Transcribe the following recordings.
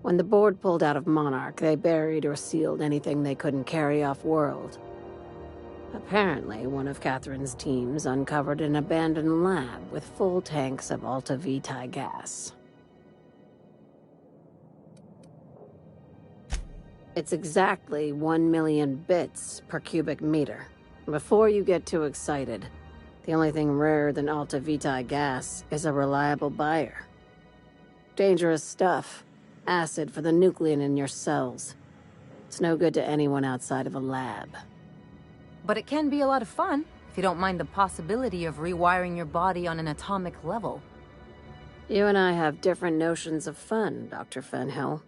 When the board pulled out of Monarch, they buried or sealed anything they couldn't carry off-world. Apparently, one of Catherine's teams uncovered an abandoned lab with full tanks of Alta Vitae gas. It's exactly 1 million bits per cubic meter. Before you get too excited, the only thing rarer than Alta Vitae gas is a reliable buyer. Dangerous stuff. Acid for the nuclein in your cells. It's no good to anyone outside of a lab. But it can be a lot of fun, if you don't mind the possibility of rewiring your body on an atomic level. You and I have different notions of fun, Dr. Fenhill.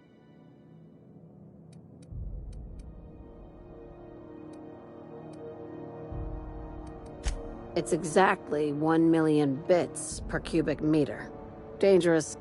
It's exactly 1 million bits per cubic meter. Dangerous.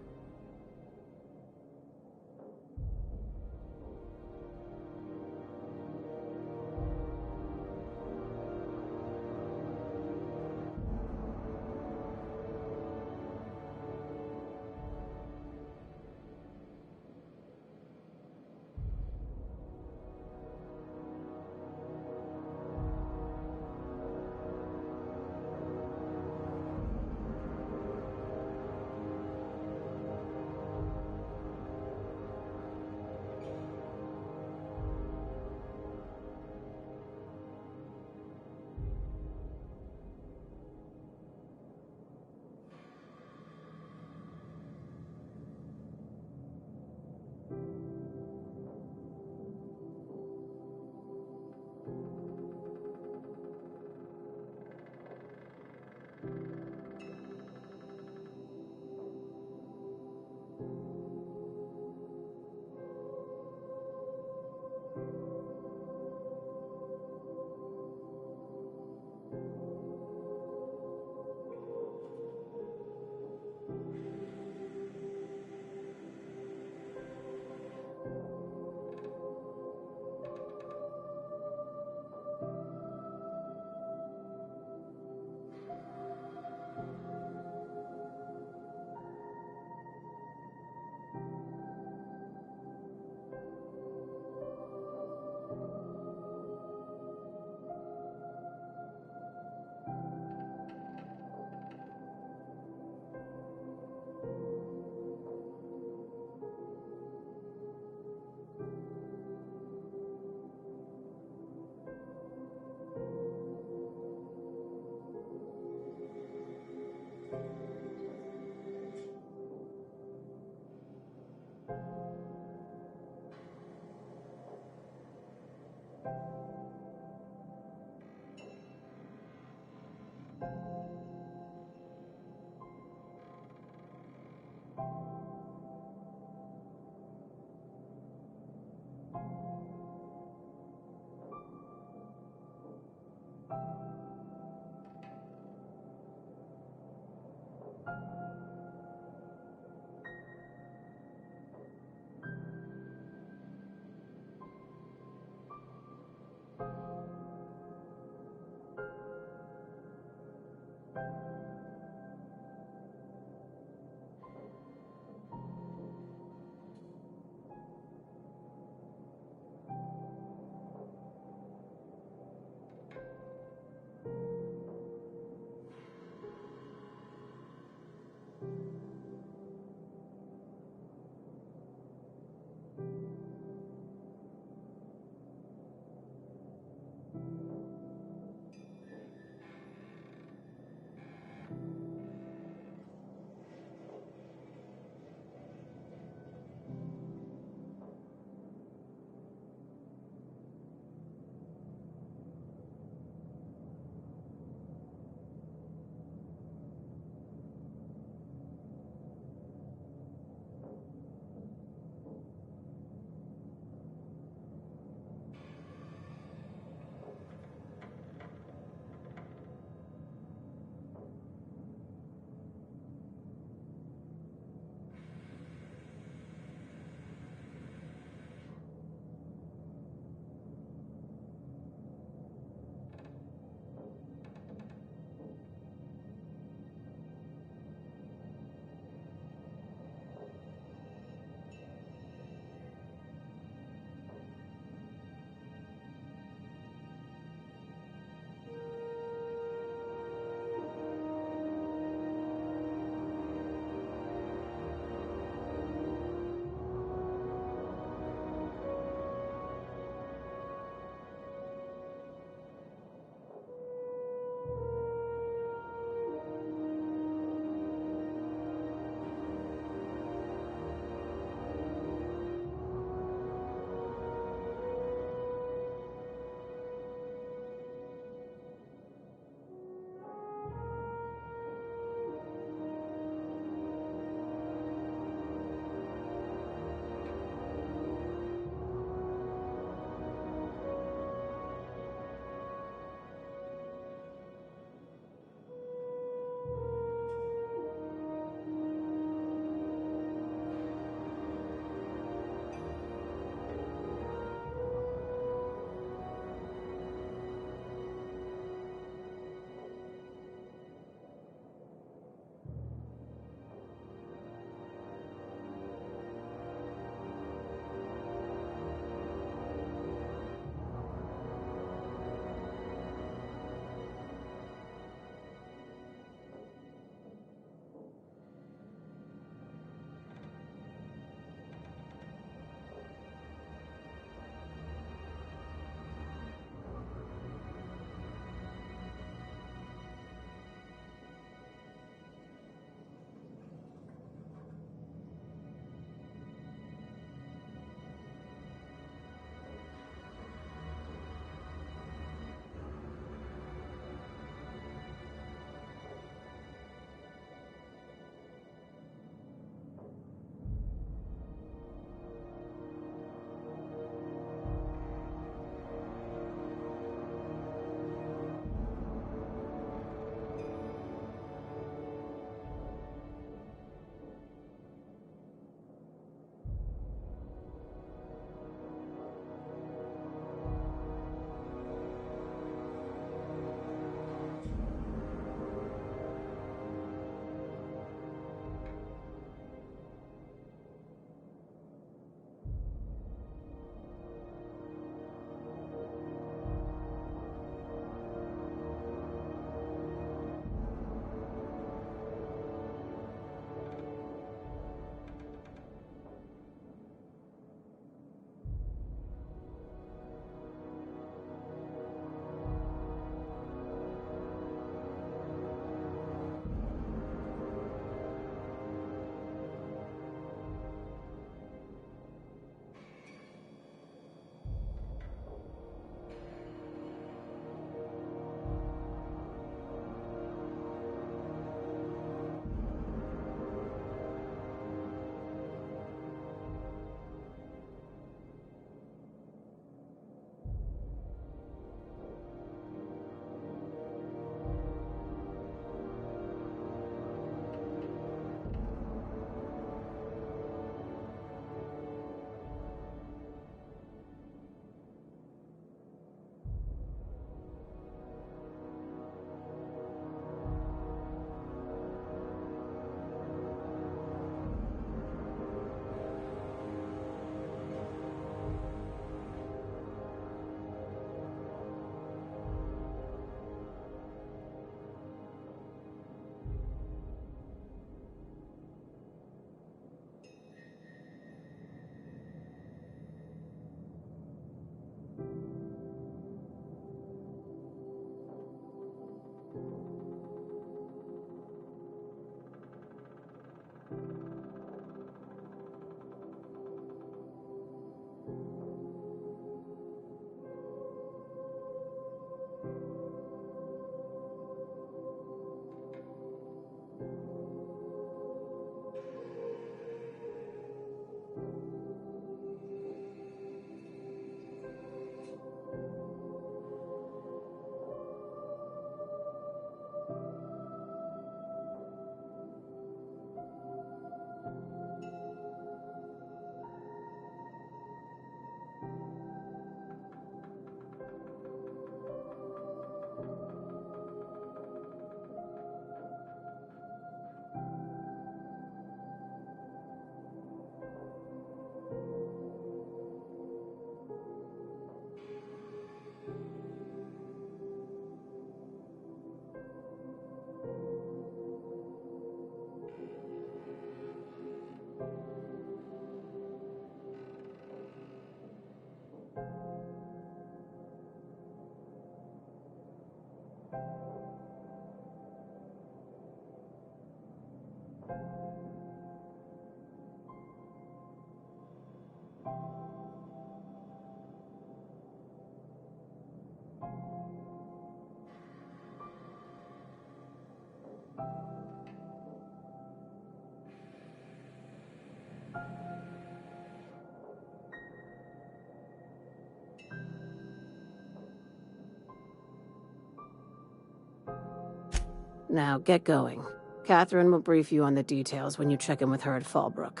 Now, get going. Catherine will brief you on the details when you check in with her at Fallbrook.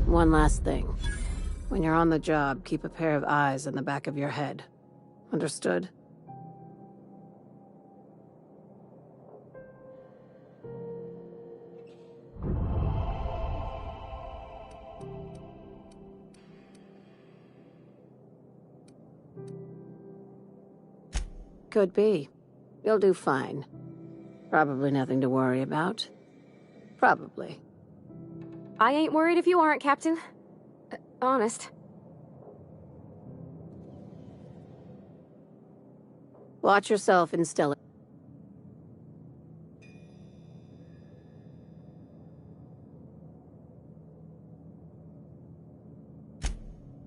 One last thing. When you're on the job, keep a pair of eyes in the back of your head. Understood? Could be. You'll do fine. Probably nothing to worry about. Probably. I ain't worried if you aren't, Captain. Honest. Watch yourself in Stella.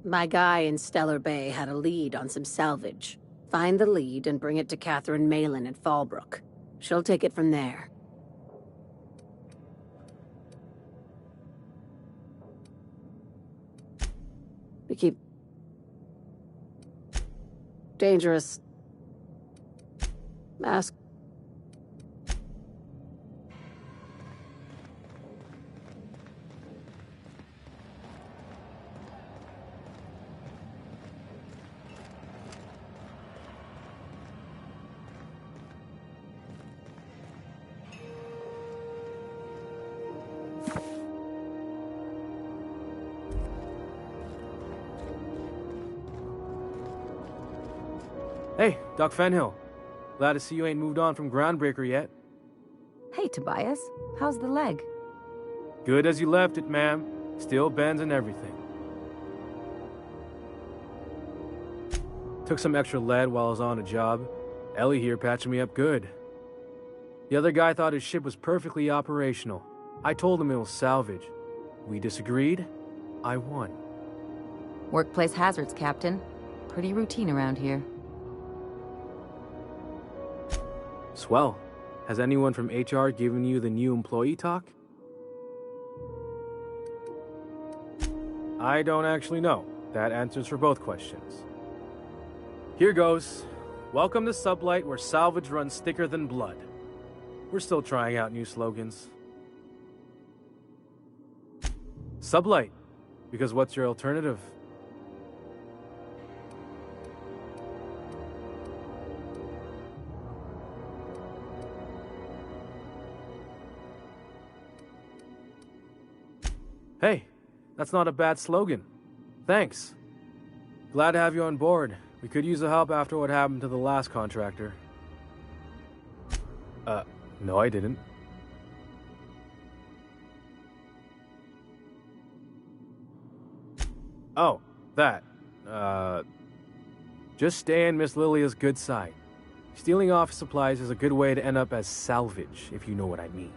My guy in Stellar Bay had a lead on some salvage. Find the lead and bring it to Catherine Malin at Fallbrook. She'll take it from there. We keep... Dangerous. Mask. Hey, Doc Fenhill. Glad to see you ain't moved on from Groundbreaker yet. Hey, Tobias. How's the leg? Good as you left it, ma'am. Still bends and everything. Took some extra lead while I was on a job. Ellie here patching me up good. The other guy thought his ship was perfectly operational. I told him it was salvage. We disagreed. I won. Workplace hazards, Captain. Pretty routine around here. Swell. Has anyone from HR given you the new employee talk? I don't actually know. That answers for both questions. Here goes. Welcome to Sublight, where salvage runs thicker than blood. We're still trying out new slogans. Sublight. Because what's your alternative? Hey, that's not a bad slogan. Thanks. Glad to have you on board. We could use the help after what happened to the last contractor. No, I didn't. Oh, that. Just stay in Miss Lilia's good side. Stealing office supplies is a good way to end up as salvage, if you know what I mean.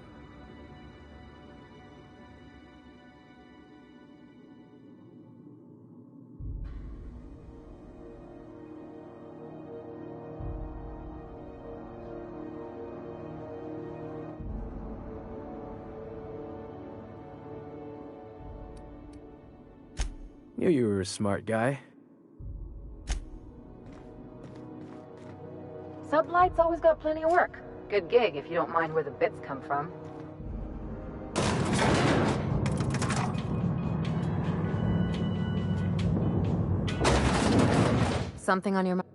Knew you were a smart guy. Sublight's always got plenty of work. Good gig if you don't mind where the bits come from. Something on your mind?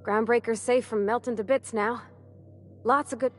Groundbreaker's safe from melting to bits now. Lots of good...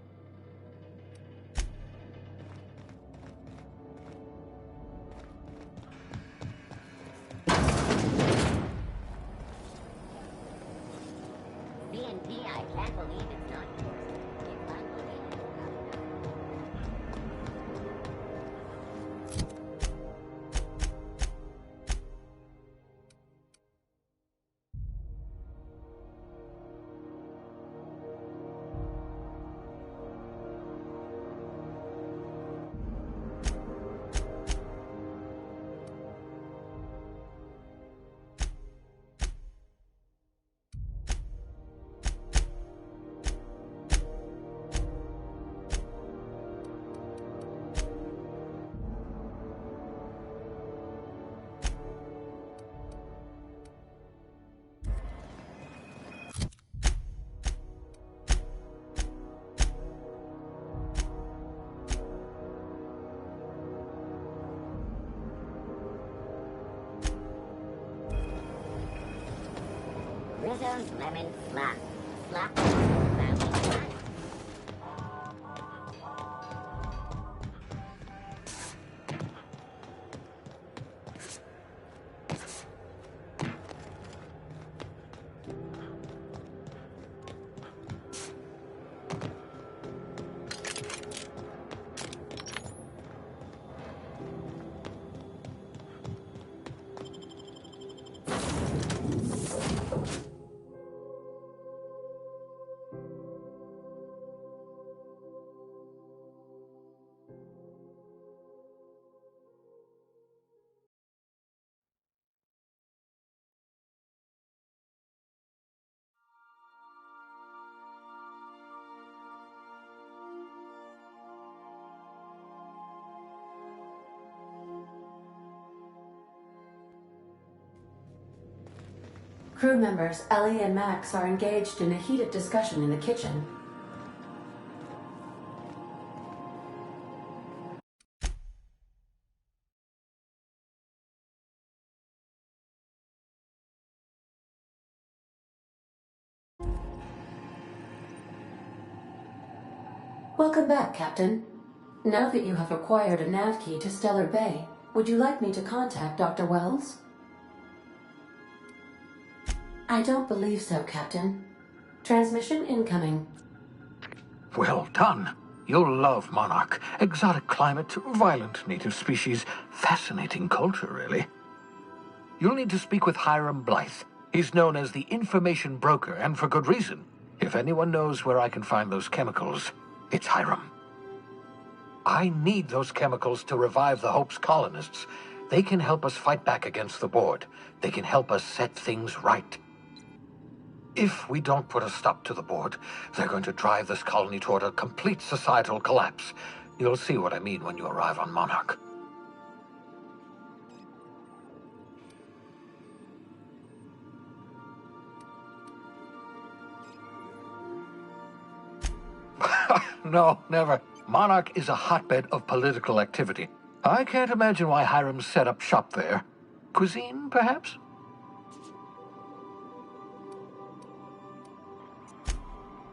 Rizzo's lemon flop. Flop. Flop. Crew members Ellie and Max are engaged in a heated discussion in the kitchen. Welcome back, Captain. Now that you have acquired a nav key to Stellar Bay, would you like me to contact Dr. Wells? I don't believe so, Captain. Transmission incoming. Well done. You'll love Monarch. Exotic climate, violent native species, fascinating culture, really. You'll need to speak with Hiram Blythe. He's known as the information broker, and for good reason. If anyone knows where I can find those chemicals, it's Hiram. I need those chemicals to revive the Hope's colonists. They can help us fight back against the Board. They can help us set things right. If we don't put a stop to the Board, they're going to drive this colony toward a complete societal collapse. You'll see what I mean when you arrive on Monarch. No, never. Monarch is a hotbed of political activity. I can't imagine why Hiram set up shop there. Cuisine, perhaps?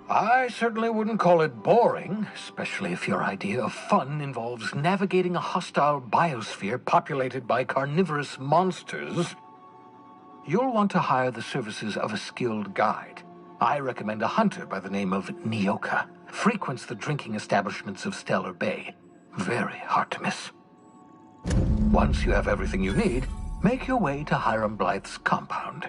I certainly wouldn't call it boring, especially if your idea of fun involves navigating a hostile biosphere populated by carnivorous monsters. You'll want to hire the services of a skilled guide. I recommend a hunter by the name of Nyoka. Frequents the drinking establishments of Stellar Bay. Very hard to miss. Once you have everything you need, make your way to Hiram Blythe's compound.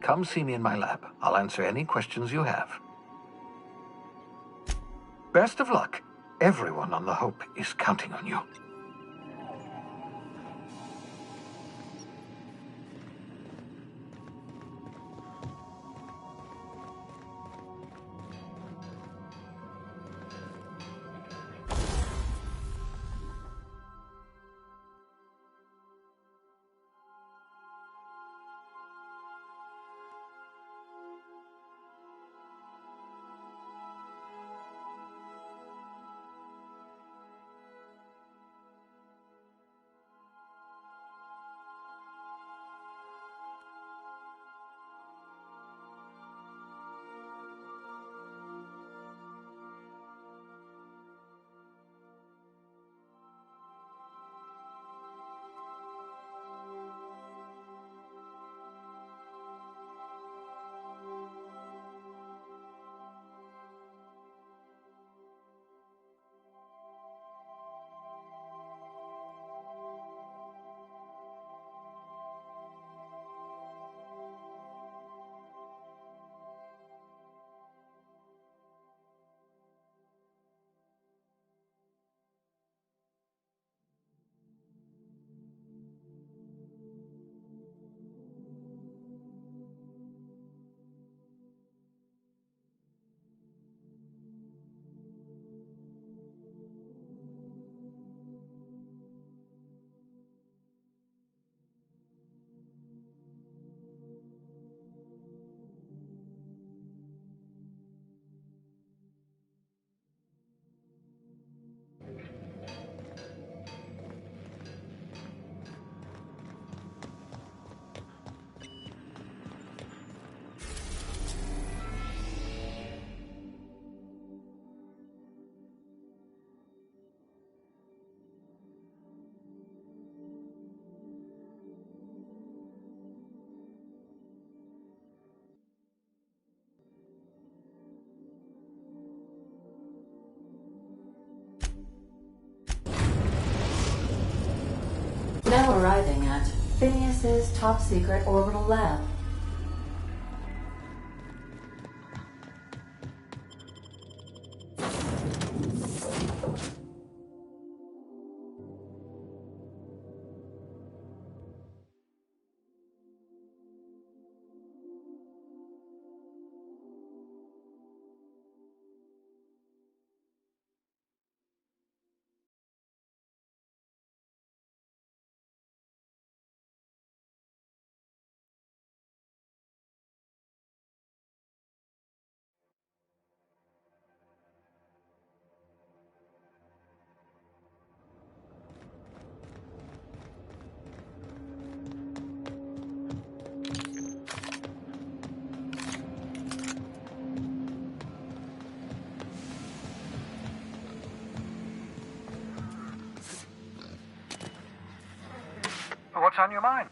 Come see me in my lab. I'll answer any questions you have. Best of luck. Everyone on the Hope is counting on you. arriving at Phineas's top-secret orbital lab. What's on your mind?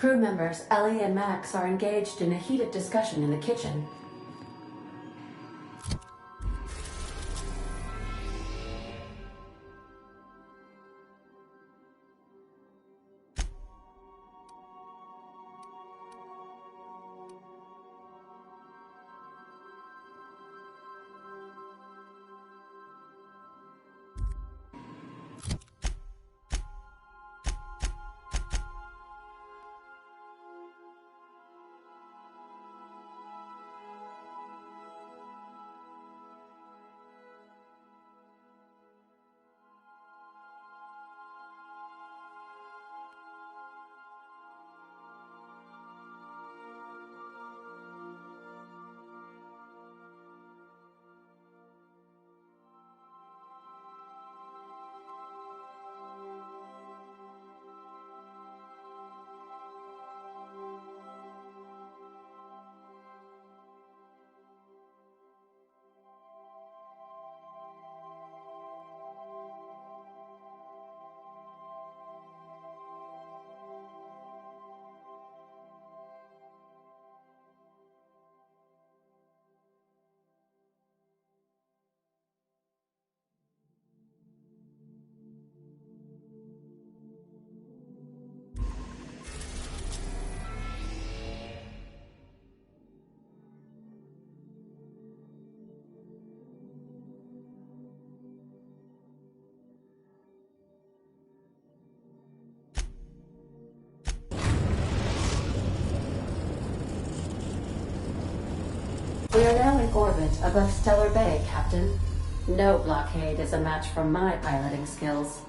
Crew members Ellie and Max are engaged in a heated discussion in the kitchen. orbit above Stellar Bay, Captain. No blockade is a match for my piloting skills.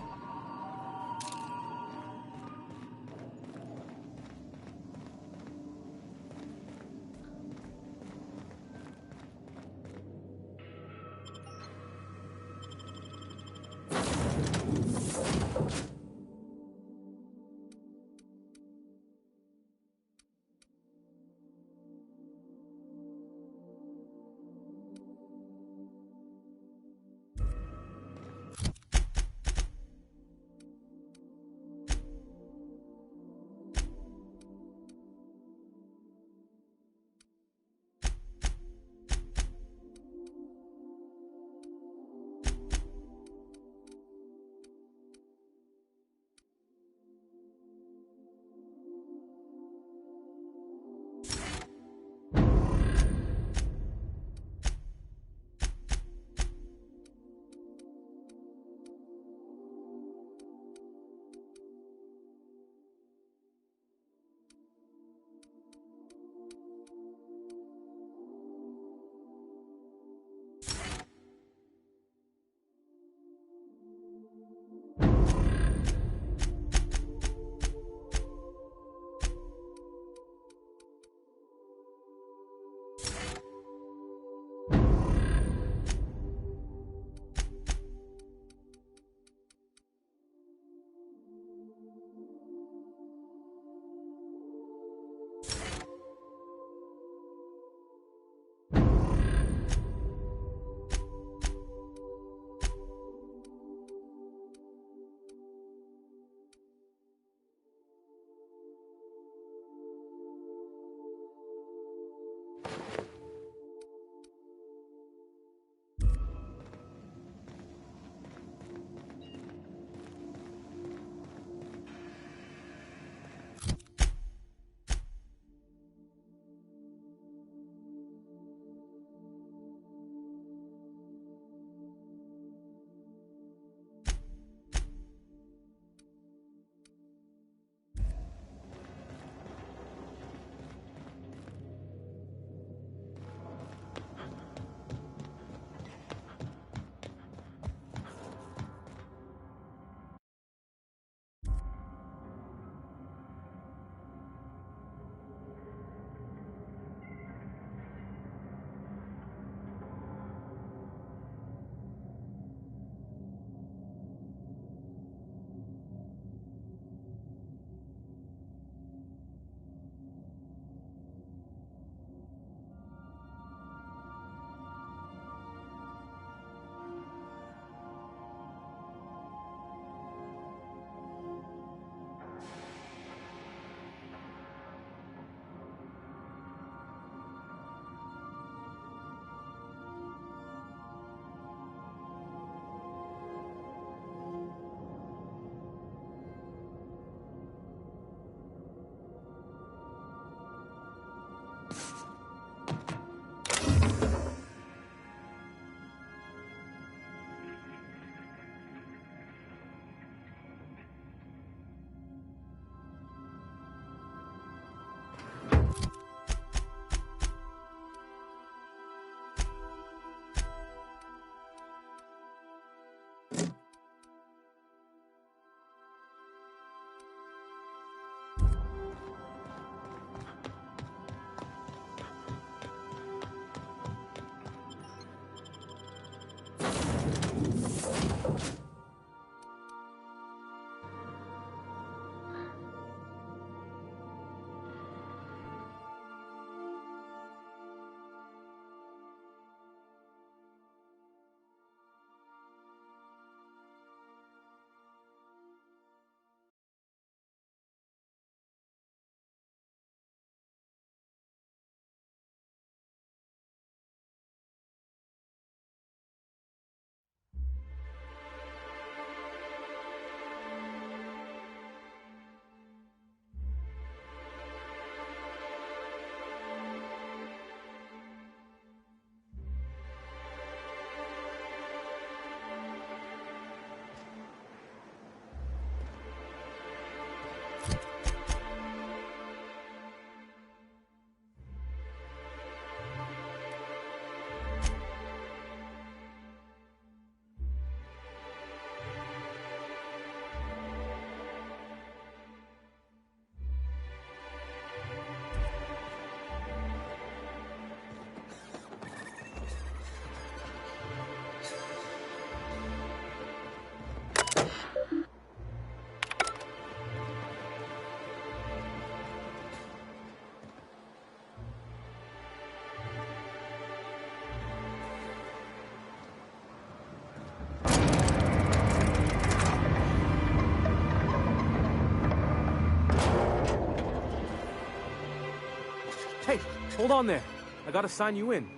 Hold on there. I gotta sign you in.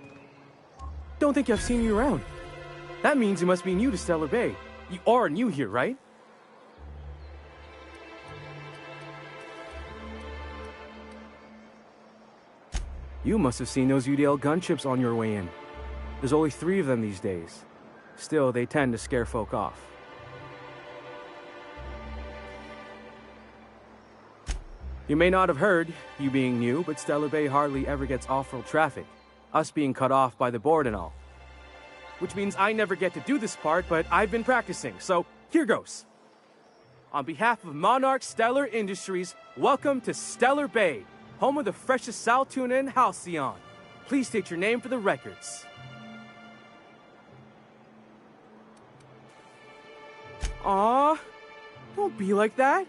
Don't think I've seen you around. That means you must be new to Stellar Bay. You are new here, right? You must have seen those UDL gunships on your way in. There's only 3 of them these days. Still, they tend to scare folk off. You may not have heard, you being new, but Stellar Bay hardly ever gets off-road traffic, us being cut off by the board and all. Which means I never get to do this part, but I've been practicing, so here goes. On behalf of Monarch Stellar Industries, welcome to Stellar Bay, home of the freshest sal tuna and halcyon. Please state your name for the records. Aw, don't be like that.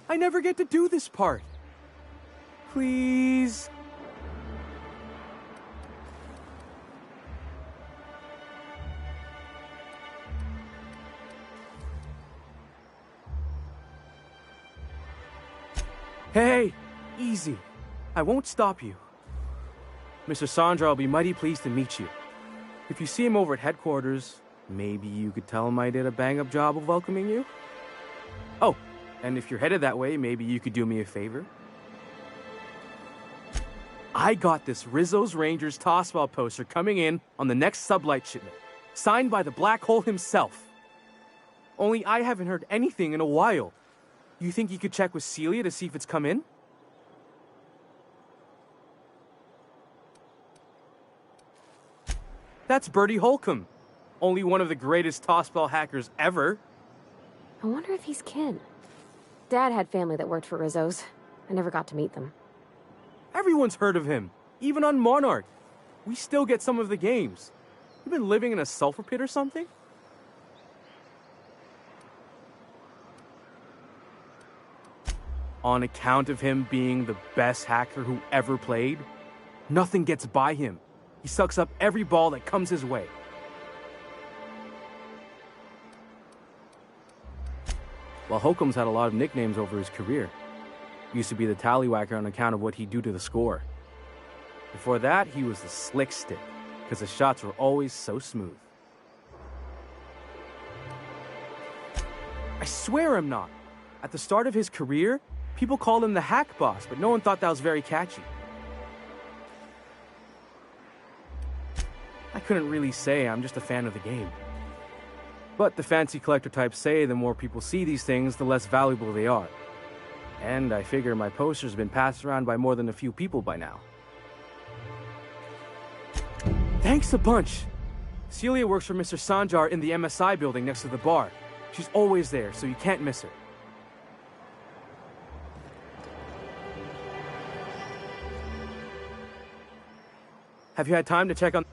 I never get to do this part. Please. Hey, easy. I won't stop you. Mr. Sandra will be mighty pleased to meet you. If you see him over at headquarters, maybe you could tell him I did a bang-up job of welcoming you? Oh, and if you're headed that way, maybe you could do me a favor? I got this Rizzo's Rangers tossball poster coming in on the next sublight shipment, signed by the Black Hole himself. Only I haven't heard anything in a while. You think you could check with Celia to see if it's come in? That's Bertie Holcomb, only one of the greatest tossball hackers ever. I wonder if he's kin. Dad had family that worked for Rizzo's. I never got to meet them. Everyone's heard of him, even on Monarch. We still get some of the games. You been living in a sulfur pit or something? On account of him being the best hacker who ever played, nothing gets by him. He sucks up every ball that comes his way. Well, Holcomb's had a lot of nicknames over his career. Used to be the tallywhacker on account of what he'd do to the score. Before that, he was the slick stick, because his shots were always so smooth. I swear I'm not. At the start of his career, people called him the hack boss, but no one thought that was very catchy. I couldn't really say, I'm just a fan of the game. But the fancy collector types say the more people see these things, the less valuable they are. And I figure my poster's been passed around by more than a few people by now. Thanks a bunch! Celia works for Mr. Sanjar in the MSI building next to the bar. She's always there, so you can't miss her. Have you had time to check on...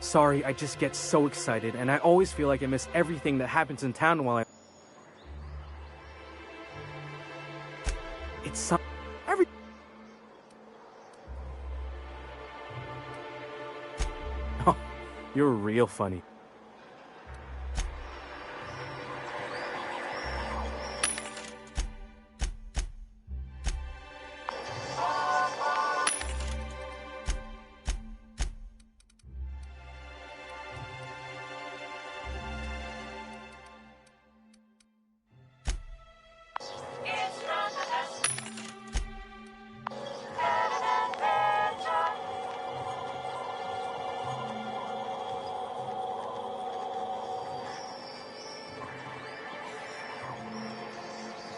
Sorry, I just get so excited, and I always feel like I miss everything that happens in town while It's some... Oh, you're real funny.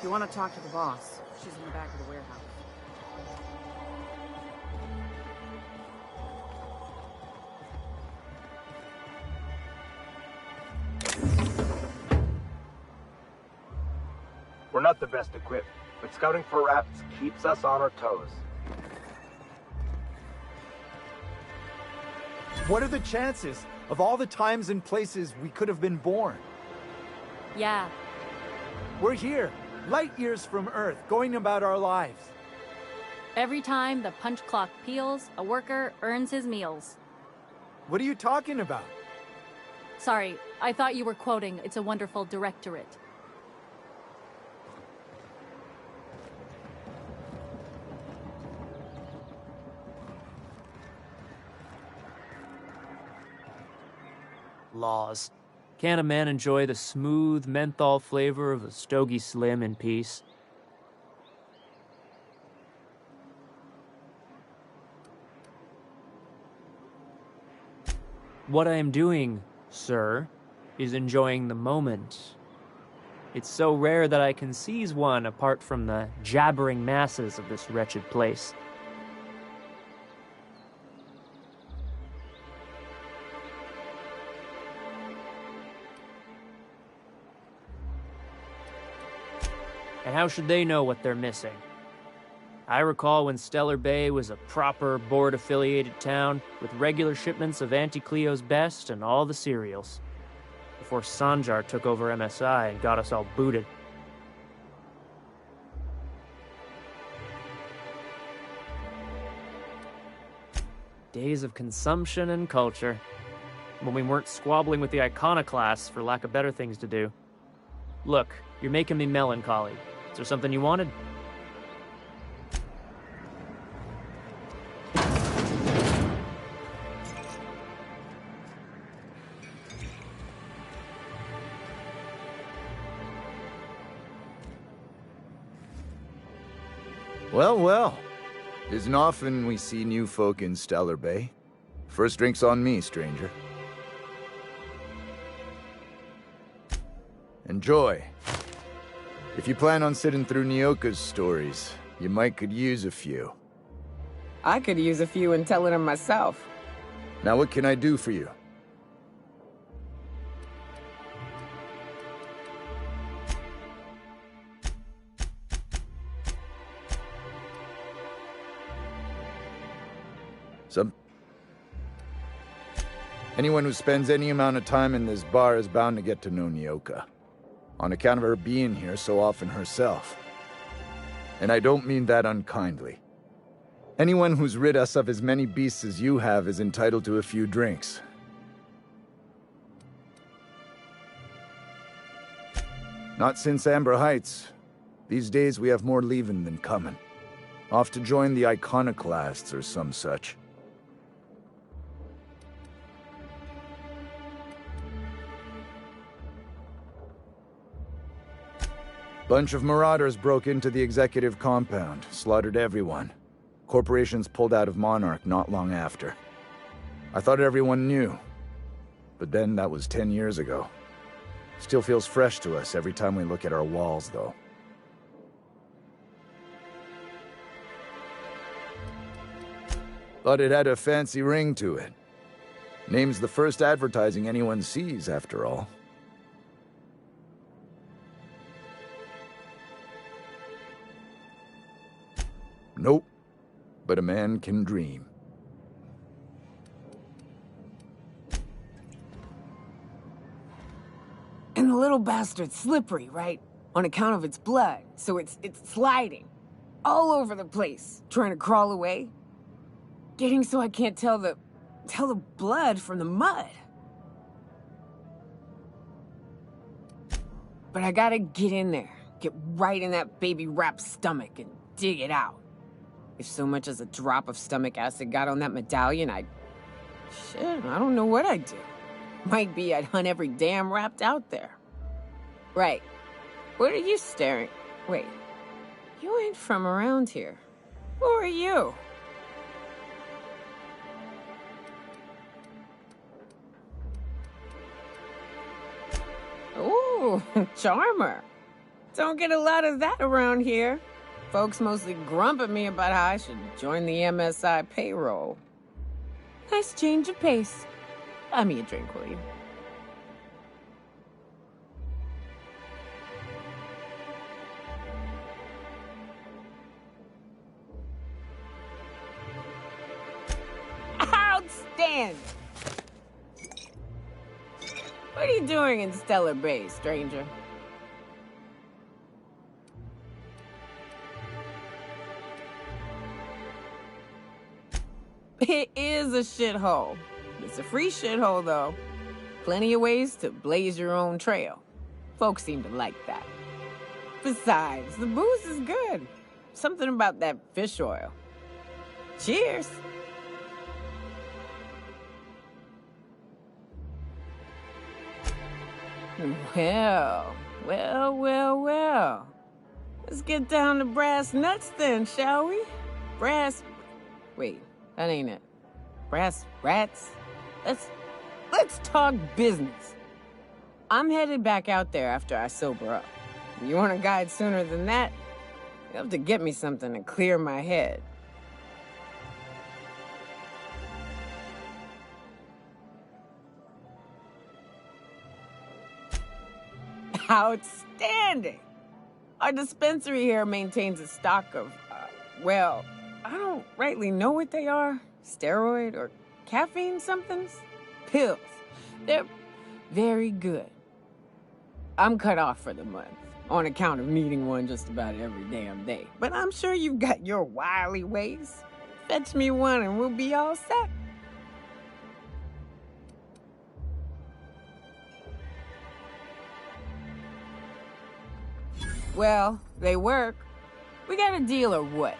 You want to talk to the boss? She's in the back of the warehouse. We're not the best equipped, but scouting for rats keeps us on our toes. What are the chances of all the times and places we could have been born? Yeah. We're here, light years from Earth, going about our lives. Every time the punch clock peals, a worker earns his meals. What are you talking about? Sorry, I thought you were quoting It's a Wonderful Directorate. laws. Can't a man enjoy the smooth menthol flavor of a Stogie Slim in peace? What I am doing, sir, is enjoying the moment. It's so rare that I can seize one apart from the jabbering masses of this wretched place. And how should they know what they're missing? I recall when Stellar Bay was a proper board-affiliated town with regular shipments of Auntie Cleo's best and all the cereals. Before Sanjar took over MSI and got us all booted. Days of consumption and culture. When we weren't squabbling with the iconoclasts for lack of better things to do. Look, you're making me melancholy. Is there something you wanted? Well, well. Isn't often we see new folk in Stellar Bay. First drink's on me, stranger. Enjoy. If you plan on sitting through Nyoka's stories, you might could use a few. I could use a few and telling them myself. Now what can I do for you? Anyone who spends any amount of time in this bar is bound to get to know Nyoka, on account of her being here so often herself. And I don't mean that unkindly. Anyone who's rid us of as many beasts as you have is entitled to a few drinks. Not since Amber Heights. These days we have more leaving than coming. Off to join the iconoclasts or some such. Bunch of marauders broke into the executive compound, slaughtered everyone. Corporations pulled out of Monarch not long after. I thought everyone knew. But then that was 10 years ago. Still feels fresh to us every time we look at our walls, though. Thought it had a fancy ring to it. Name's the first advertising anyone sees, after all. Nope, but a man can dream. And the little bastard's slippery, right? On account of its blood, so it's sliding. All over the place, trying to crawl away. Getting so I can't tell the blood from the mud. But I gotta get in there, get right in that baby rap's stomach and dig it out. If so much as a drop of stomach acid got on that medallion, I don't know what I'd do. Might be I'd hunt every damn Rapt out there. Right. What are you staring? Wait. You ain't from around here. Who are you? Ooh, charmer. Don't get a lot of that around here. Folks mostly grump at me about how I should join the MSI payroll. Nice change of pace. Buy me a drink, will you? Outstanding! What are you doing in Stellar Bay, stranger? It is a shithole. It's a free shithole, though. Plenty of ways to blaze your own trail. Folks seem to like that. Besides, the booze is good. Something about that fish oil. Cheers! Well. Let's get down to brass nuts then, shall we? Wait, that ain't it. Brass rats? Let's talk business. I'm headed back out there after I sober up. You want a guide sooner than that? You have to get me something to clear my head. Outstanding! Our dispensary here maintains a stock of, well, I don't rightly know what they are. Steroid or caffeine somethings? Pills. They're very good. I'm cut off for the month, on account of needing one just about every damn day. But I'm sure you've got your wily ways. Fetch me one and we'll be all set. Well, they work. We got a deal or what?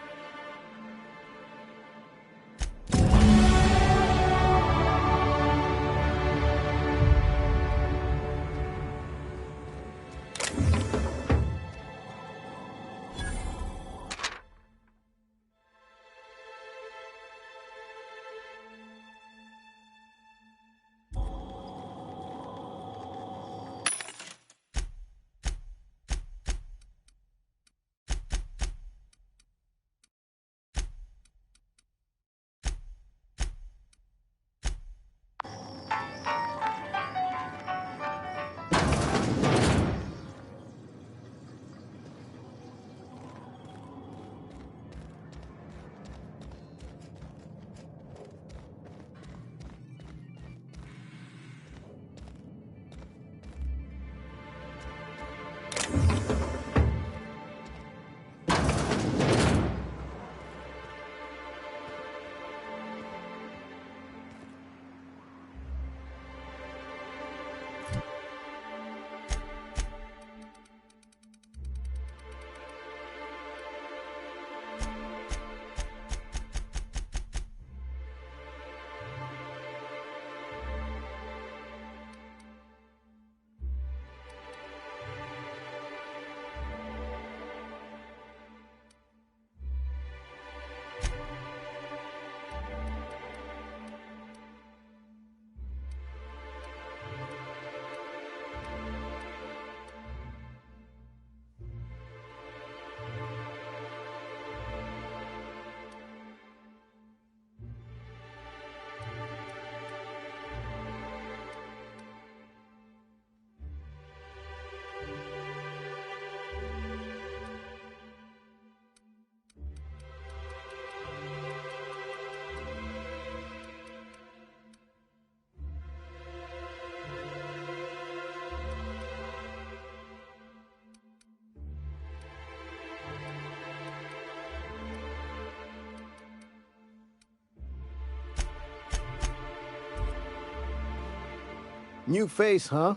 New face, huh?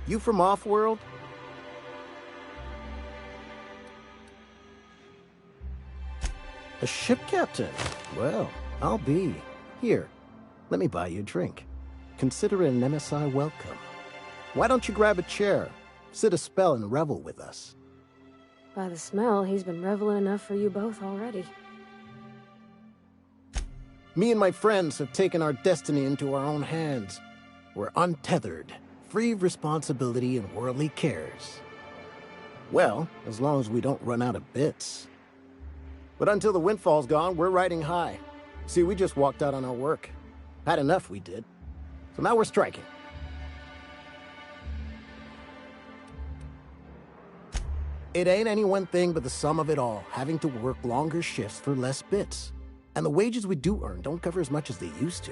You from off-world? A ship captain? Well, I'll be. Here, let me buy you a drink. Consider it an MSI welcome. Why don't you grab a chair, sit a spell and revel with us? By the smell, he's been reveling enough for you both already. Me and my friends have taken our destiny into our own hands. We're untethered, free of responsibility and worldly cares. Well, as long as we don't run out of bits. But until the windfall's gone, we're riding high. See, we just walked out on our work. Had enough, we did. So now we're striking. It ain't any one thing but the sum of it all, having to work longer shifts for less bits. And the wages we do earn don't cover as much as they used to.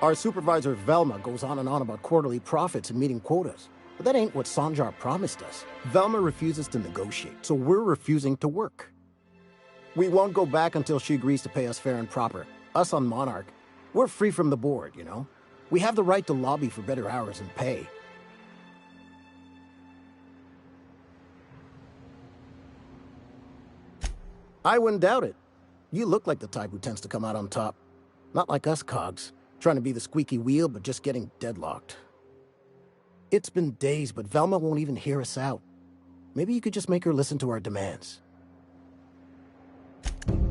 Our supervisor, Velma, goes on and on about quarterly profits and meeting quotas. But that ain't what Sanjar promised us. Velma refuses to negotiate, so we're refusing to work. We won't go back until she agrees to pay us fair and proper. Us on Monarch, we're free from the board, you know? We have the right to lobby for better hours and pay. I wouldn't doubt it. You look like the type who tends to come out on top. Not like us cogs, trying to be the squeaky wheel but just getting deadlocked. It's been days, but Velma won't even hear us out. Maybe you could just make her listen to our demands.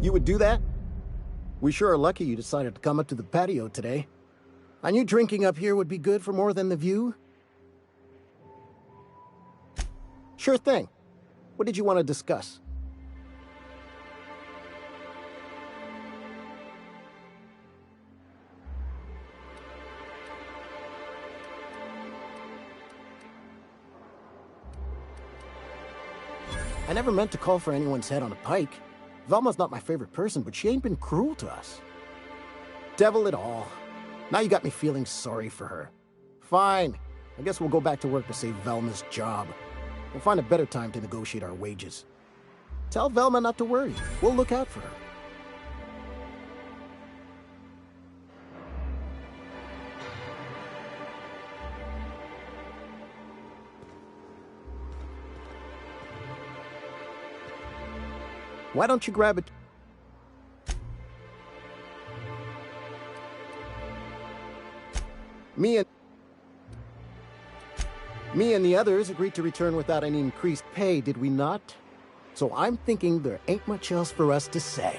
You would do that? We sure are lucky you decided to come up to the patio today. I knew drinking up here would be good for more than the view. Sure thing. What did you want to discuss? I never meant to call for anyone's head on a pike. Velma's not my favorite person, but she ain't been cruel to us. Devil it all. Now you got me feeling sorry for her. Fine. I guess we'll go back to work to save Velma's job. We'll find a better time to negotiate our wages. Tell Velma not to worry. We'll look out for her. Why don't you grab it? Me and the others agreed to return without any increased pay, did we not? So I'm thinking there ain't much else for us to say.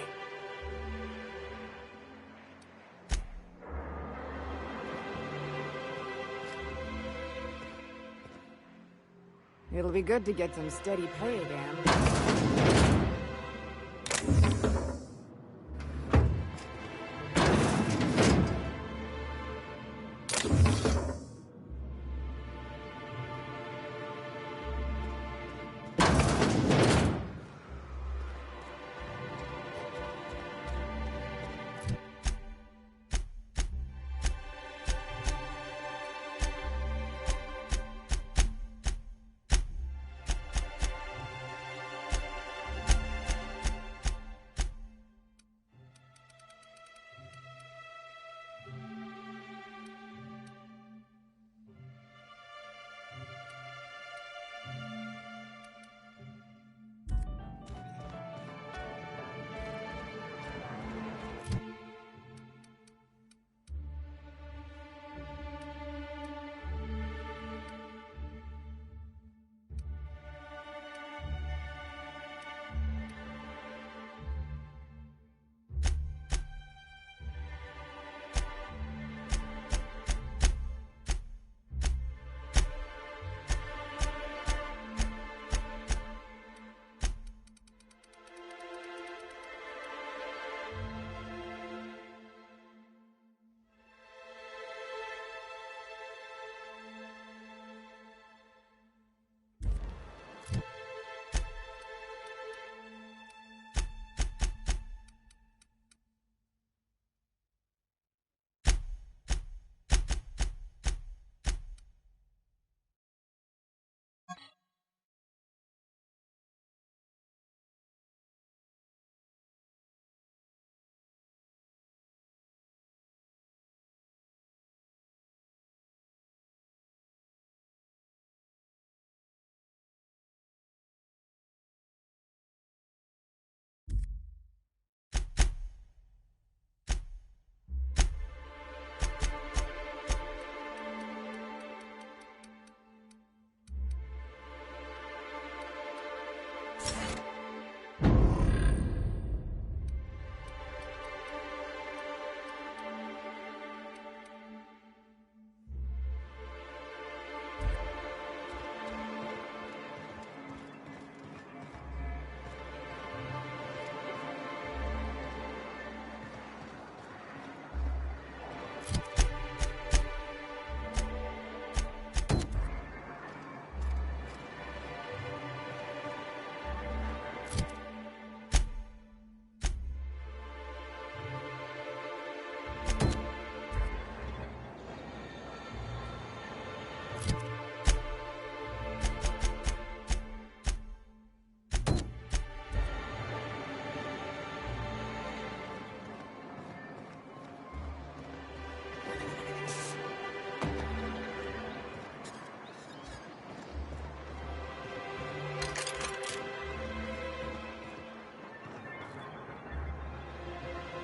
It'll be good to get some steady pay again.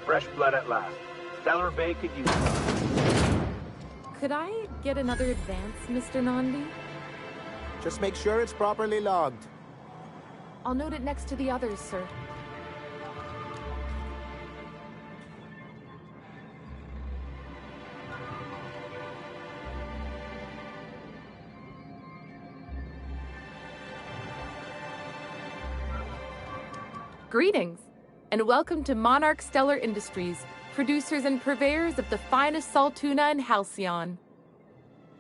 Fresh blood at last. Stellar Bay could use some. Could I get another advance, Mr. Nandi? Just make sure it's properly logged. I'll note it next to the others, sir. Greetings, and welcome to Monarch Stellar Industries, producers and purveyors of the finest salt tuna in Halcyon.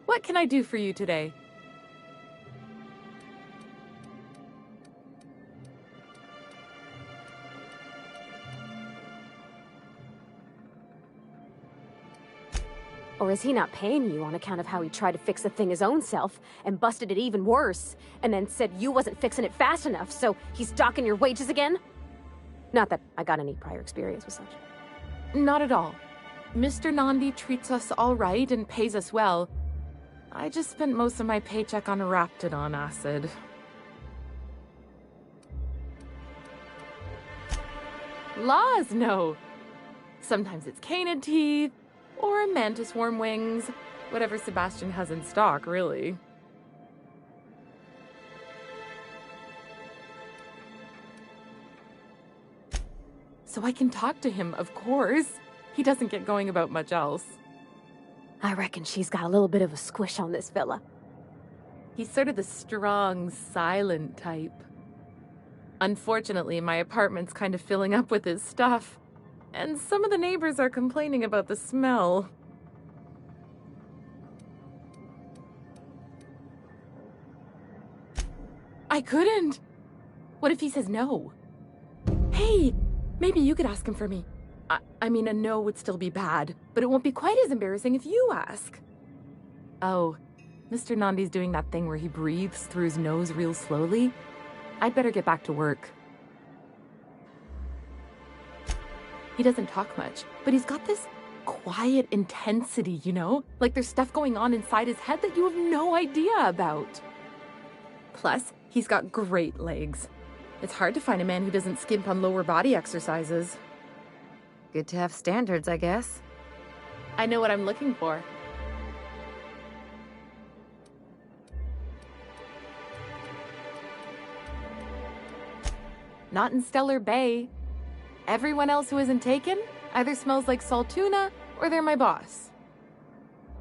What can I do for you today? Or is he not paying you on account of how he tried to fix the thing his own self and busted it even worse, and then said you wasn't fixing it fast enough, so he's docking your wages again? Not that I got any prior experience with such. Not at all. Mr. Nandi treats us all right and pays us well. I just spent most of my paycheck on Raptidon acid. Laws, no. Sometimes it's canid teeth, or a mantis worm wings. Whatever Sebastian has in stock, really. So I can talk to him, of course. He doesn't get going about much else. I reckon she's got a little bit of a squish on this fella. He's sort of the strong, silent type. Unfortunately, my apartment's kind of filling up with his stuff, and some of the neighbors are complaining about the smell. I couldn't. What if he says no? Hey, maybe you could ask him for me. I mean, a no would still be bad, but it won't be quite as embarrassing if you ask. Oh, Mr. Nandi's doing that thing where he breathes through his nose real slowly. I'd better get back to work. He doesn't talk much, but he's got this quiet intensity, you know? Like there's stuff going on inside his head that you have no idea about. Plus, he's got great legs. It's hard to find a man who doesn't skimp on lower body exercises. Good to have standards, I guess. I know what I'm looking for. Not in Stellar Bay. Everyone else who isn't taken either smells like salt tuna or they're my boss.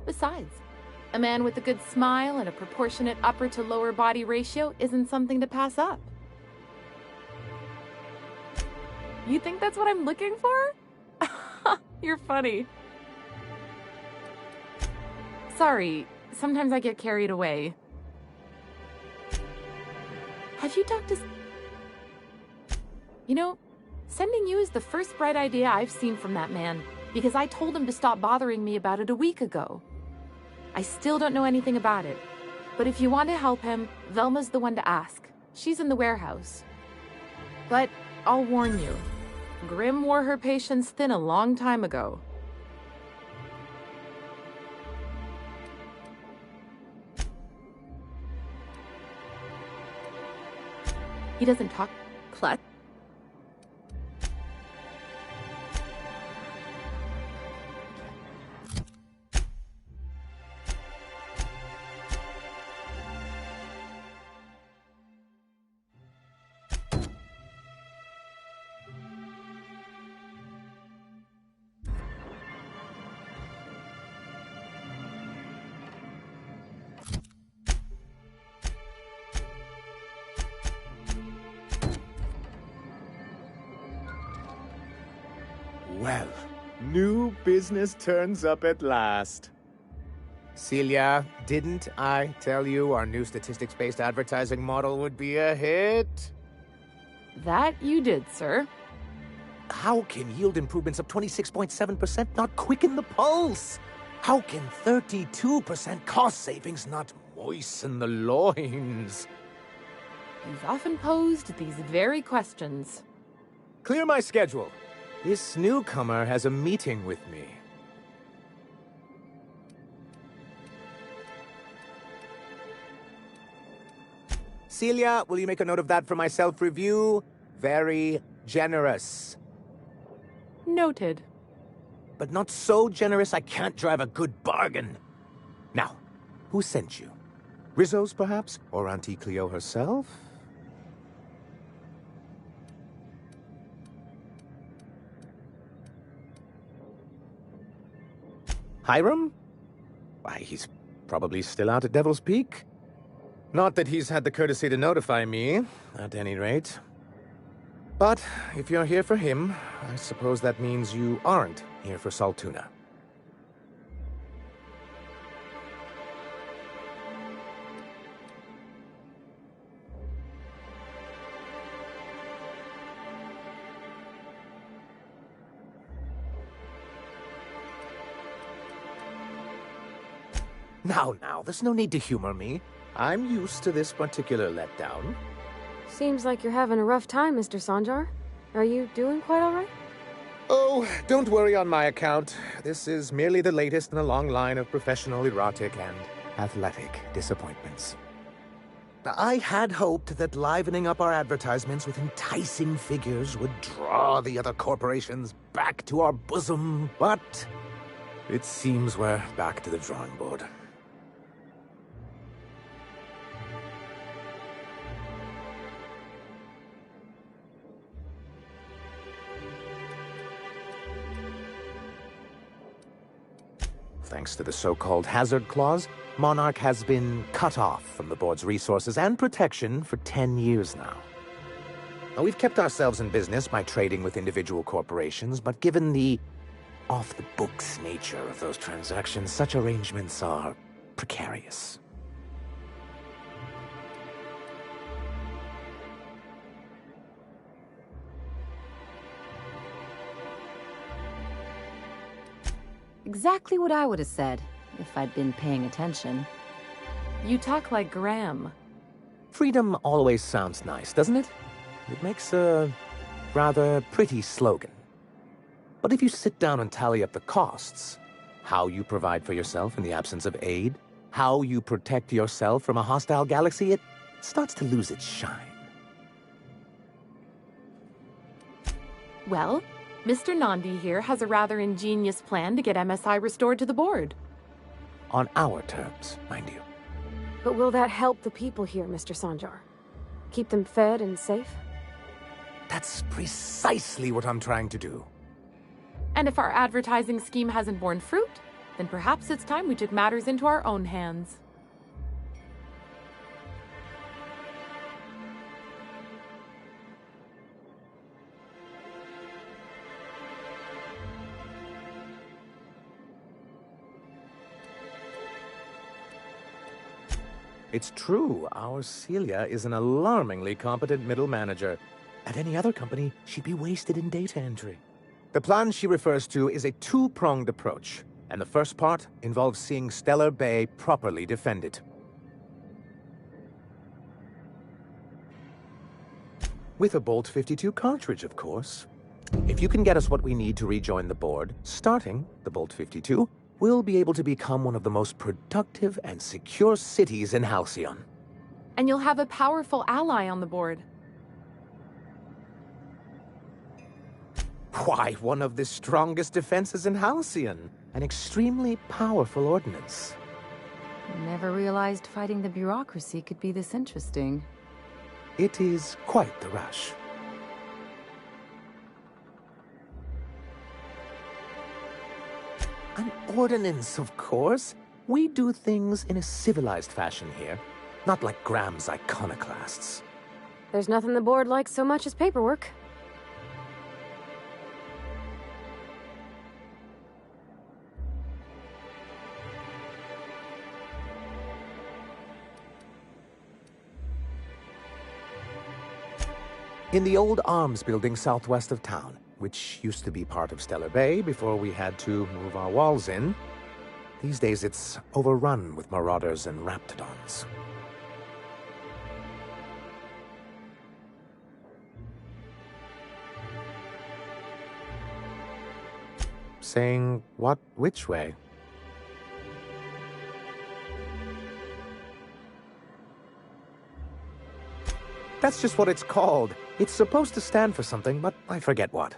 Besides, a man with a good smile and a proportionate upper to lower body ratio isn't something to pass up. You think that's what I'm looking for? You're funny. Sorry, sometimes I get carried away. Have you talked to... You know, sending you is the first bright idea I've seen from that man, because I told him to stop bothering me about it a week ago. I still don't know anything about it, but if you want to help him, Velma's the one to ask. She's in the warehouse. But I'll warn you, Grimm wore her patience thin a long time ago. He doesn't talk Plet. Well, new business turns up at last. Celia, didn't I tell you our new statistics-based advertising model would be a hit? That you did, sir. How can yield improvements of 26.7% not quicken the pulse? How can 32% cost savings not moisten the loins? You've often posed these very questions. Clear my schedule. This newcomer has a meeting with me. Celia, will you make a note of that for my self-review? Very generous. Noted. But not so generous I can't drive a good bargain. Who sent you? Rizzo's, perhaps? Or Auntie Cleo herself? Hiram? Why, he's probably still out at Devil's Peak. Not that he's had the courtesy to notify me, at any rate. But if you're here for him, I suppose that means you aren't here for Saltuna. Now, there's no need to humor me. I'm used to this particular letdown. Seems like you're having a rough time, Mr. Sanjar. Are you doing quite all right? Oh, don't worry on my account. This is merely the latest in a long line of professional erotic and athletic disappointments. I had hoped that livening up our advertisements with enticing figures would draw the other corporations back to our bosom, but it seems we're back to the drawing board. Thanks to the so-called hazard clause, Monarch has been cut off from the board's resources and protection for 10 years now. We've kept ourselves in business by trading with individual corporations, but given the off-the-books nature of those transactions, such arrangements are precarious. Exactly what I would have said, if I'd been paying attention. You talk like Graham. Freedom always sounds nice, doesn't it? It makes a rather pretty slogan. But if you sit down and tally up the costs, how you provide for yourself in the absence of aid, how you protect yourself from a hostile galaxy, it starts to lose its shine. Well, Mr. Nandi here has a rather ingenious plan to get MSI restored to the board. On our terms, mind you. But will that help the people here, Mr. Sanjar? Keep them fed and safe? That's precisely what I'm trying to do. And if our advertising scheme hasn't borne fruit, then perhaps it's time we took matters into our own hands. It's true, our Celia is an alarmingly competent middle manager. At any other company, she'd be wasted in data entry. The plan she refers to is a two-pronged approach, and the first part involves seeing Stellar Bay properly defended. With a Bolt 52 cartridge, of course. If you can get us what we need to rejoin the board, starting the Bolt 52, we'll be able to become one of the most productive and secure cities in Halcyon. And you'll have a powerful ally on the board. Why, one of the strongest defenses in Halcyon. An extremely powerful ordnance. Never realized fighting the bureaucracy could be this interesting. It is quite the rush. An ordinance, of course. We do things in a civilized fashion here, not like Graham's iconoclasts. There's nothing the board likes so much as paperwork. In the old arms building southwest of town, which used to be part of Stellar Bay before we had to move our walls in, these days it's overrun with marauders and raptidons. Saying what, which way? That's just what it's called. It's supposed to stand for something, but I forget what.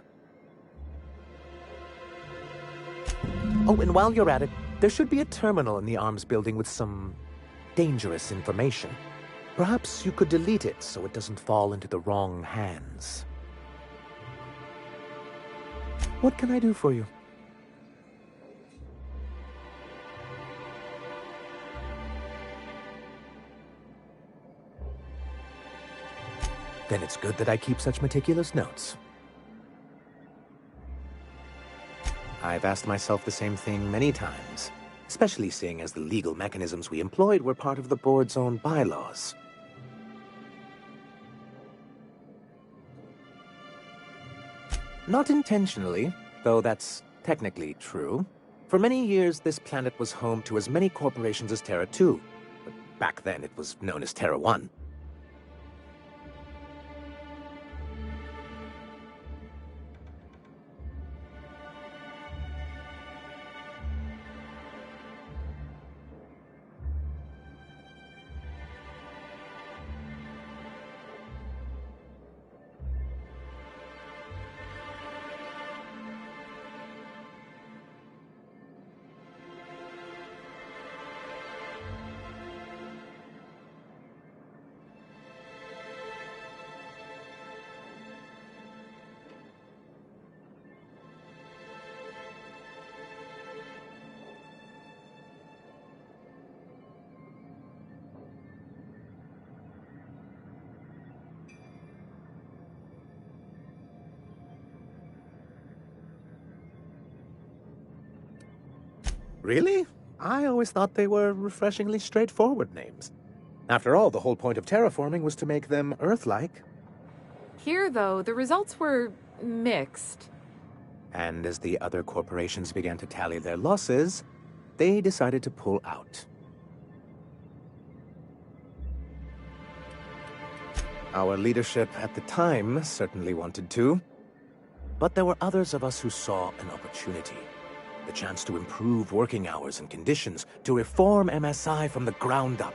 Oh, and while you're at it, there should be a terminal in the arms building with some dangerous information. Perhaps you could delete it so it doesn't fall into the wrong hands. What can I do for you? Then it's good that I keep such meticulous notes. I've asked myself the same thing many times, especially seeing as the legal mechanisms we employed were part of the board's own bylaws. Not intentionally, though that's technically true. For many years, this planet was home to as many corporations as Terra 2, but back then it was known as Terra 1. Really? I always thought they were refreshingly straightforward names. After all, the whole point of terraforming was to make them Earth-like. Here, though, the results were mixed. And as the other corporations began to tally their losses, they decided to pull out. Our leadership at the time certainly wanted to, but there were others of us who saw an opportunity. The chance to improve working hours and conditions, to reform MSI from the ground up.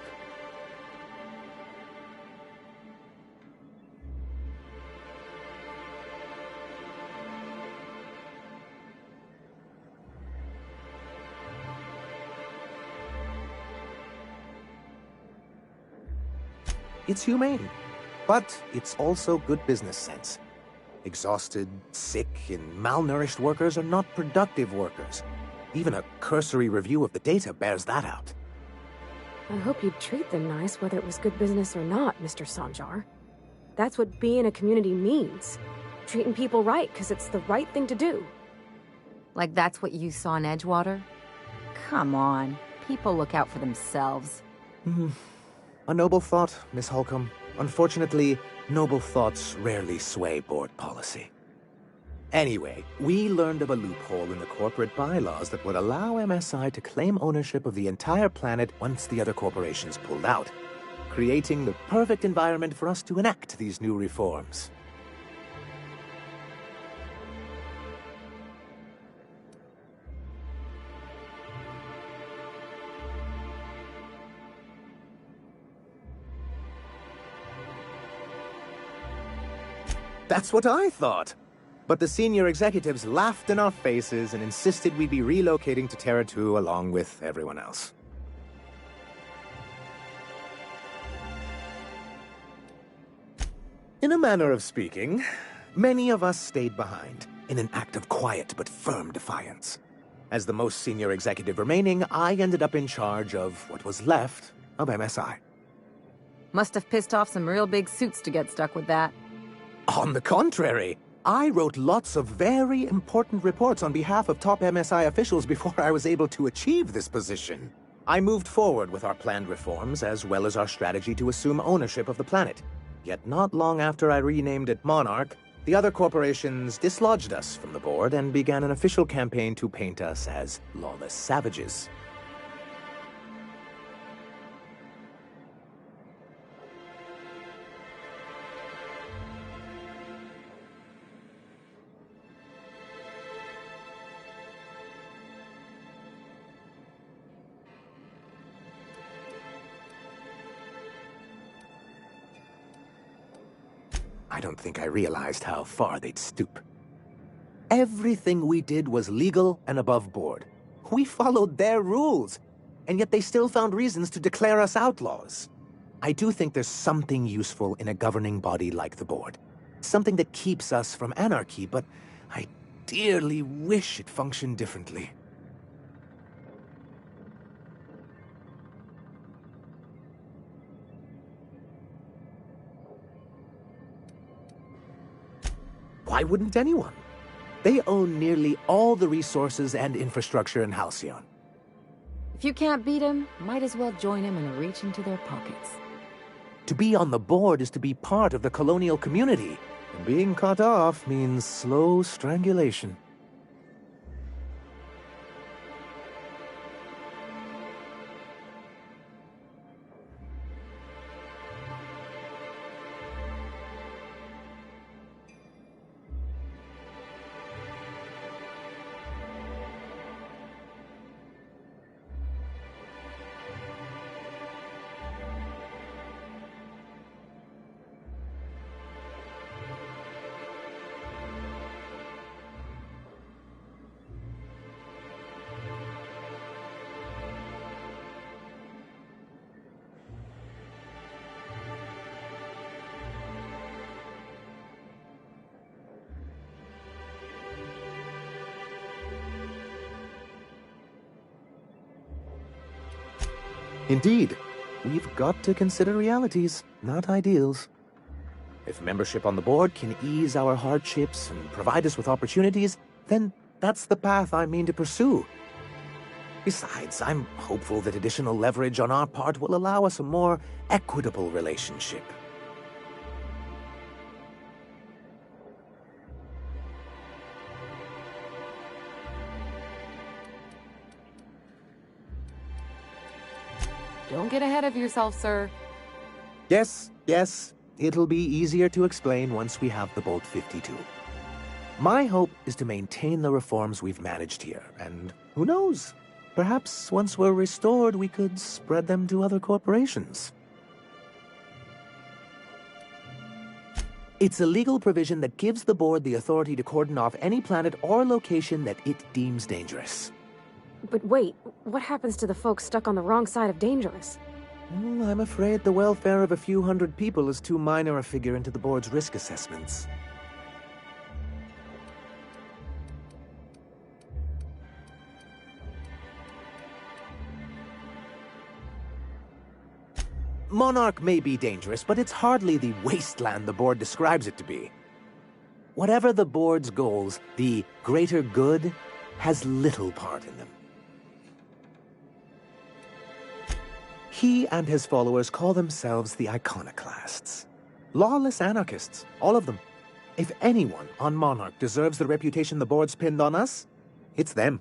It's humane, but it's also good business sense. Exhausted, sick, and malnourished workers are not productive workers. Even a cursory review of the data bears that out. I hope you'd treat them nice, whether it was good business or not, Mr. Sanjar. That's what being a community means. Treating people right, because it's the right thing to do. Like that's what you saw in Edgewater? Come on. People look out for themselves. A noble thought, Miss Holcomb. Unfortunately, noble thoughts rarely sway board policy. Anyway, we learned of a loophole in the corporate bylaws that would allow MSI to claim ownership of the entire planet once the other corporations pulled out, creating the perfect environment for us to enact these new reforms. That's what I thought. But the senior executives laughed in our faces and insisted we'd be relocating to Terra 2 along with everyone else. In a manner of speaking, many of us stayed behind, in an act of quiet but firm defiance. As the most senior executive remaining, I ended up in charge of what was left of MSI. Must have pissed off some real big suits to get stuck with that. On the contrary, I wrote lots of very important reports on behalf of top MSI officials before I was able to achieve this position. I moved forward with our planned reforms, as well as our strategy to assume ownership of the planet. Yet not long after I renamed it Monarch, the other corporations dislodged us from the board and began an official campaign to paint us as lawless savages. I don't think I realized how far they'd stoop. Everything we did was legal and above board. We followed their rules. and yet they still found reasons to declare us outlaws. I do think there's something useful in a governing body like the board. Something that keeps us from anarchy, but I dearly wish it functioned differently. Why wouldn't anyone? They own nearly all the resources and infrastructure in Halcyon. If you can't beat him, might as well join him and reach into their pockets. To be on the board is to be part of the colonial community, and being cut off means slow strangulation. Indeed, we've got to consider realities, not ideals. If membership on the board can ease our hardships and provide us with opportunities, then that's the path I mean to pursue. Besides, I'm hopeful that additional leverage on our part will allow us a more equitable relationship. Don't get ahead of yourself, sir. Yes, it'll be easier to explain once we have the Bolt 52. My hope is to maintain the reforms we've managed here, and who knows? Perhaps once we're restored, we could spread them to other corporations. It's a legal provision that gives the board the authority to cordon off any planet or location that it deems dangerous. But wait, what happens to the folks stuck on the wrong side of dangerous? I'm afraid the welfare of a few hundred people is too minor a figure into the board's risk assessments. Monarch may be dangerous, but it's hardly the wasteland the board describes it to be. Whatever the board's goals, the greater good has little part in them. He and his followers call themselves the Iconoclasts. Lawless anarchists, all of them. If anyone on Monarch deserves the reputation the board's pinned on us, it's them.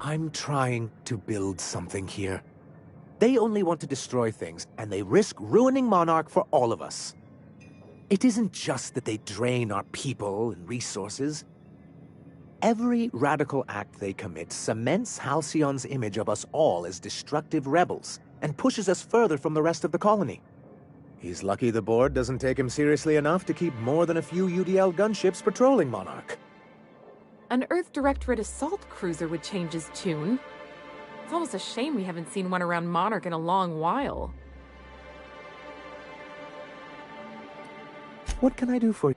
I'm trying to build something here. They only want to destroy things, and they risk ruining Monarch for all of us. It isn't just that they drain our people and resources. Every radical act they commit cements Halcyon's image of us all as destructive rebels and pushes us further from the rest of the colony. He's lucky the board doesn't take him seriously enough to keep more than a few UDL gunships patrolling Monarch. An Earth Directorate assault cruiser would change his tune. It's almost a shame we haven't seen one around Monarch in a long while. What can I do for you?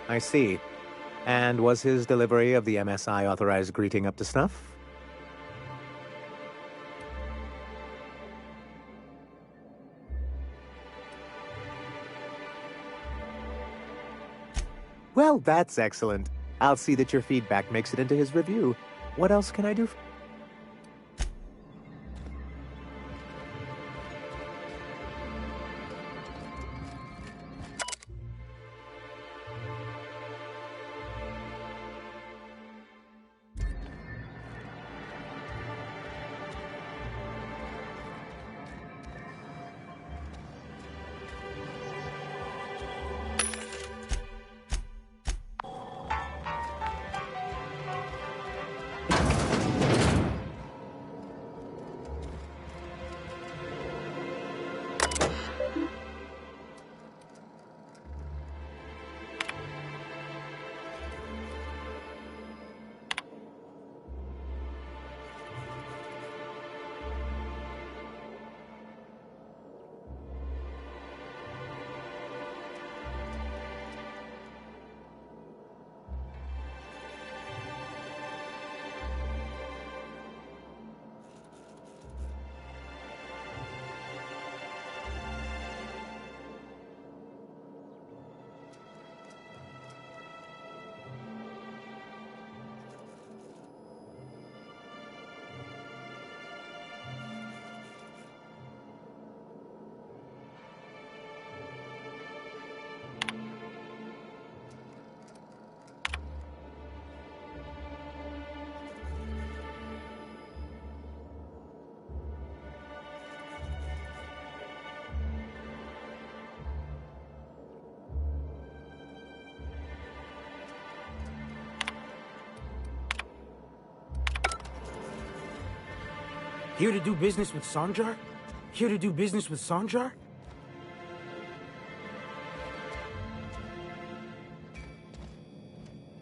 I see. And was his delivery of the MSI authorized greeting up to snuff? Well, that's excellent. I'll see that your feedback makes it into his review. What else can I do for Here to do business with Sanjar? Here to do business with Sanjar?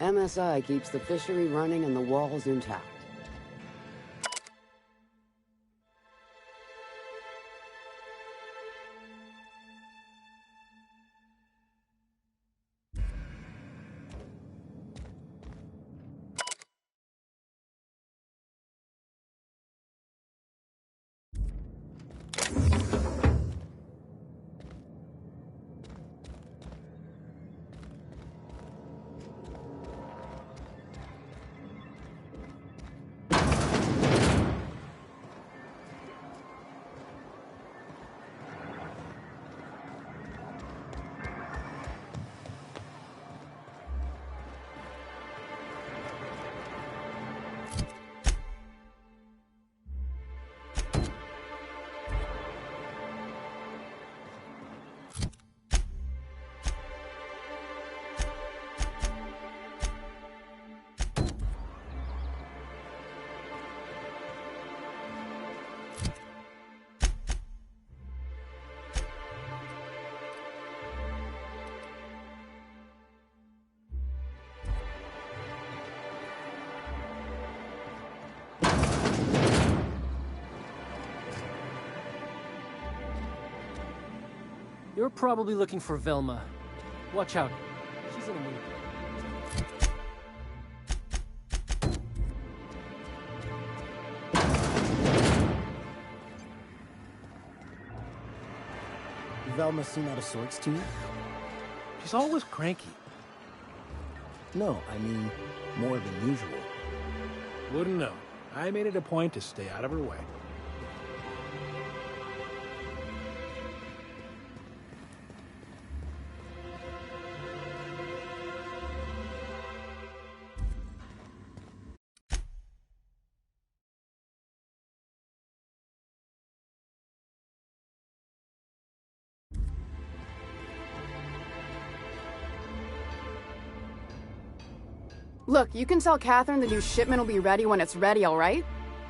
MSI keeps the fishery running and the walls intact. You're probably looking for Velma. Watch out. She's in a mood. Velma seem out of sorts to you? She's always cranky. No, I mean, more than usual. Wouldn't know. I made it a point to stay out of her way. Look, you can tell Catherine the new shipment will be ready when it's ready, all right?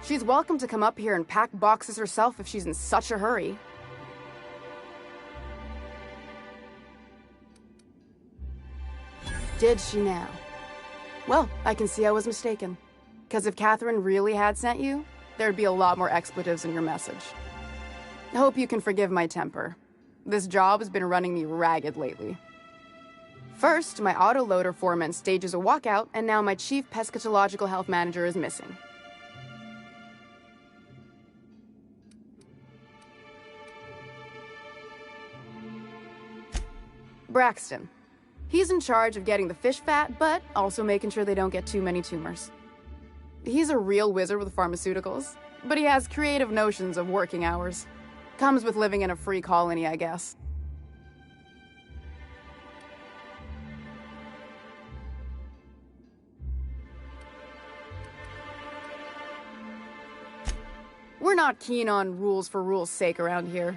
She's welcome to come up here and pack boxes herself if she's in such a hurry. Did she now? Well, I can see I was mistaken. Because if Catherine really had sent you, there'd be a lot more expletives in your message. I hope you can forgive my temper. This job has been running me ragged lately. First, my autoloader foreman stages a walkout, and now my chief pescatological health manager is missing. Braxton. He's in charge of getting the fish fat, but also making sure they don't get too many tumors. He's a real wizard with pharmaceuticals, but he has creative notions of working hours. Comes with living in a free colony, I guess. We're not keen on rules for rules' sake around here.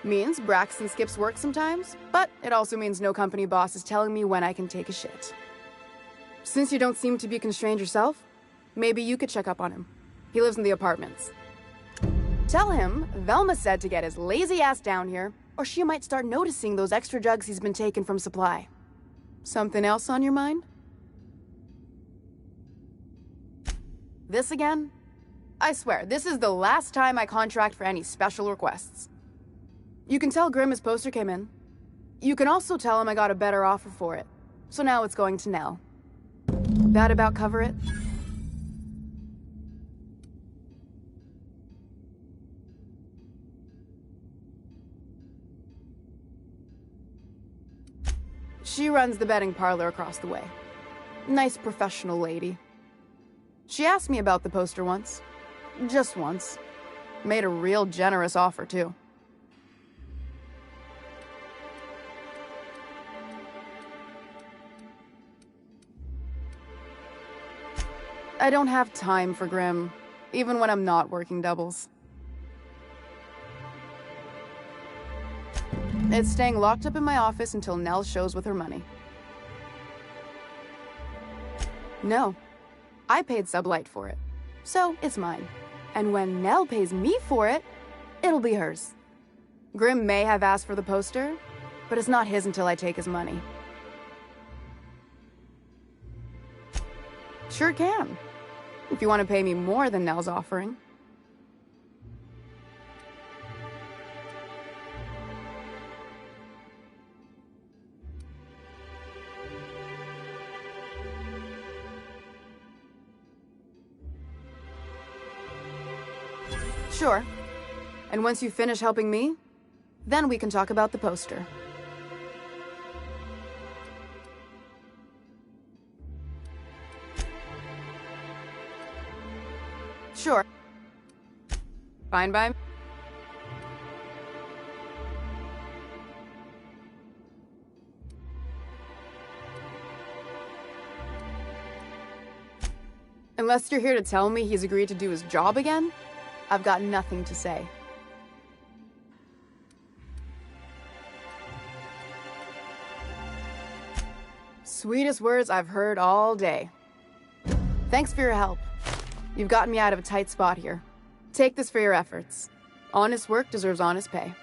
Means Braxton skips work sometimes, but it also means no company boss is telling me when I can take a shit. Since you don't seem to be constrained yourself, maybe you could check up on him. He lives in the apartments. Tell him Velma said to get his lazy ass down here, or she might start noticing those extra jugs he's been taking from supply. Something else on your mind? This again? I swear, this is the last time I contract for any special requests. You can tell Grimm his poster came in. You can also tell him I got a better offer for it. So now it's going to Nell. That about cover it? She runs the betting parlor across the way. Nice professional lady. She asked me about the poster once. Just once. Made a real generous offer, too. I don't have time for Grimm, even when I'm not working doubles. It's staying locked up in my office until Nell shows with her money. No. I paid Sublight for it, so it's mine. And when Nell pays me for it, it'll be hers. Grimm may have asked for the poster, but it's not his until I take his money. Sure can. If you want to pay me more than Nell's offering. Sure. And once you finish helping me, then we can talk about the poster. Sure. Fine by me. Unless you're here to tell me he's agreed to do his job again, I've got nothing to say. Sweetest words I've heard all day. Thanks for your help. You've gotten me out of a tight spot here. Take this for your efforts. Honest work deserves honest pay.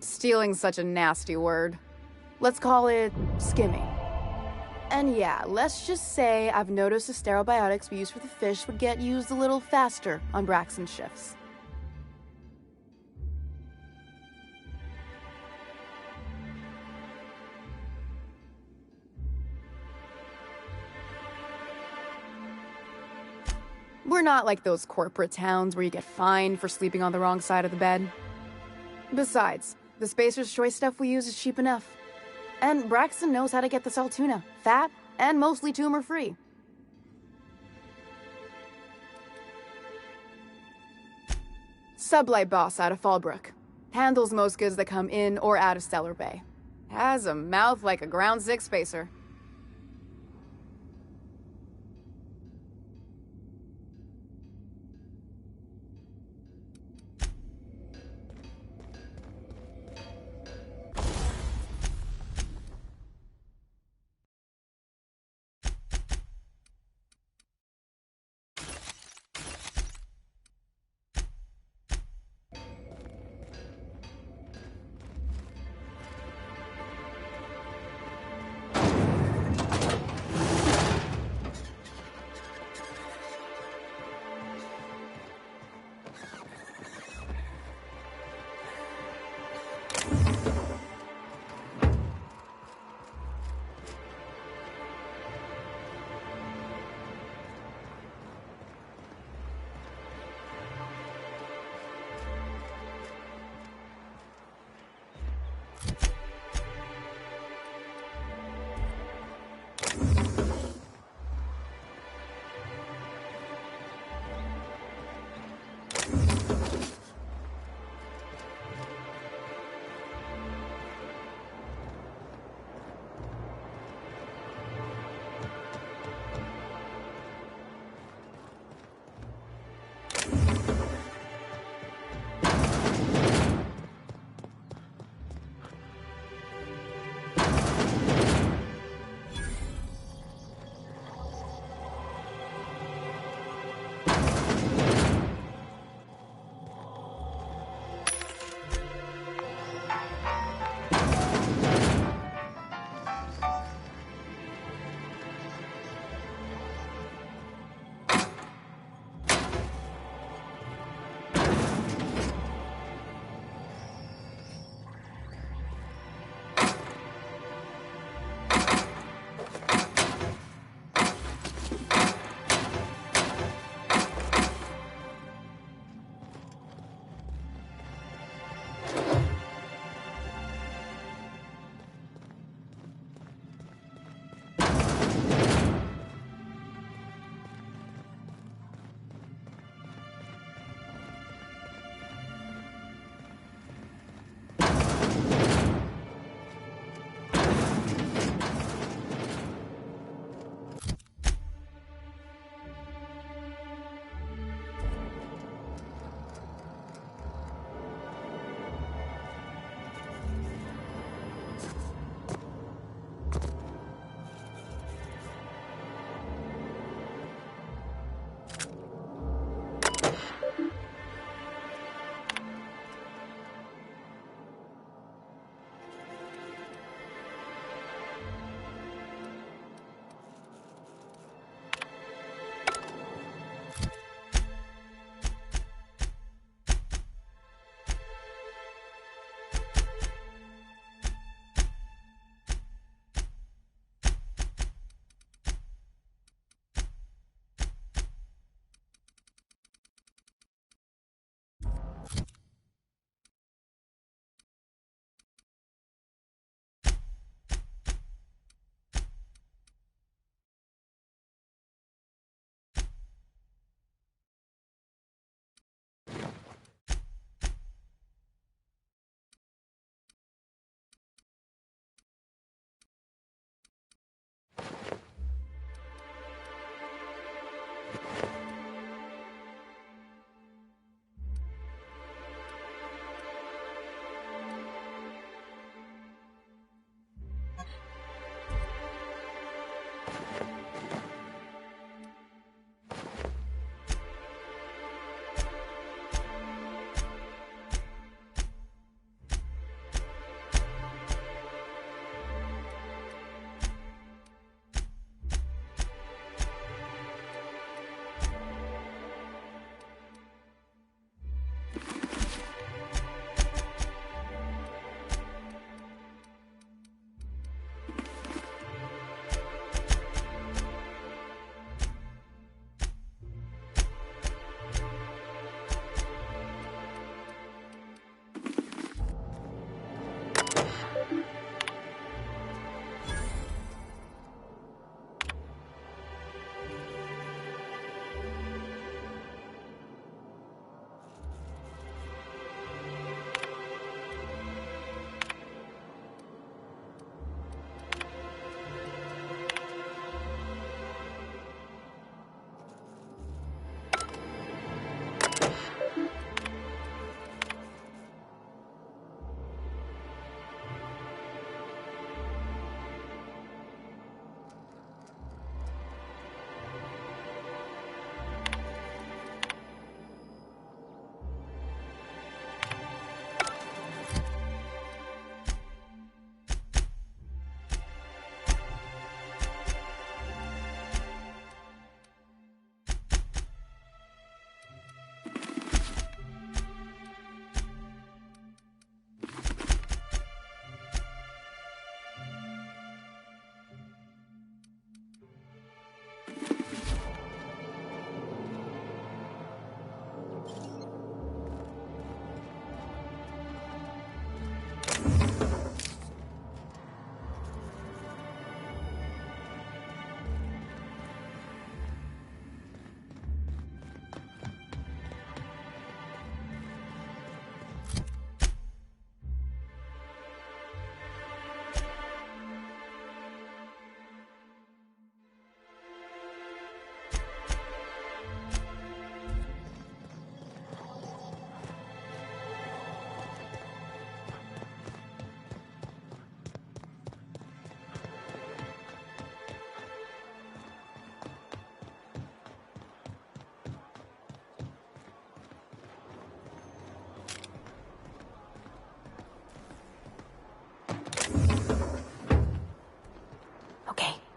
Stealing's such a nasty word. Let's call it skimming. And yeah, let's just say I've noticed the sterile biotics we use for the fish would get used a little faster on Braxton's shifts. We're not like those corporate towns where you get fined for sleeping on the wrong side of the bed. Besides, the Spacer's Choice stuff we use is cheap enough. And Braxton knows how to get the salt tuna, fat, and mostly tumor-free. Sublight boss out of Fallbrook. Handles most goods that come in or out of Stellar Bay. Has a mouth like a Ground 6 Spacer.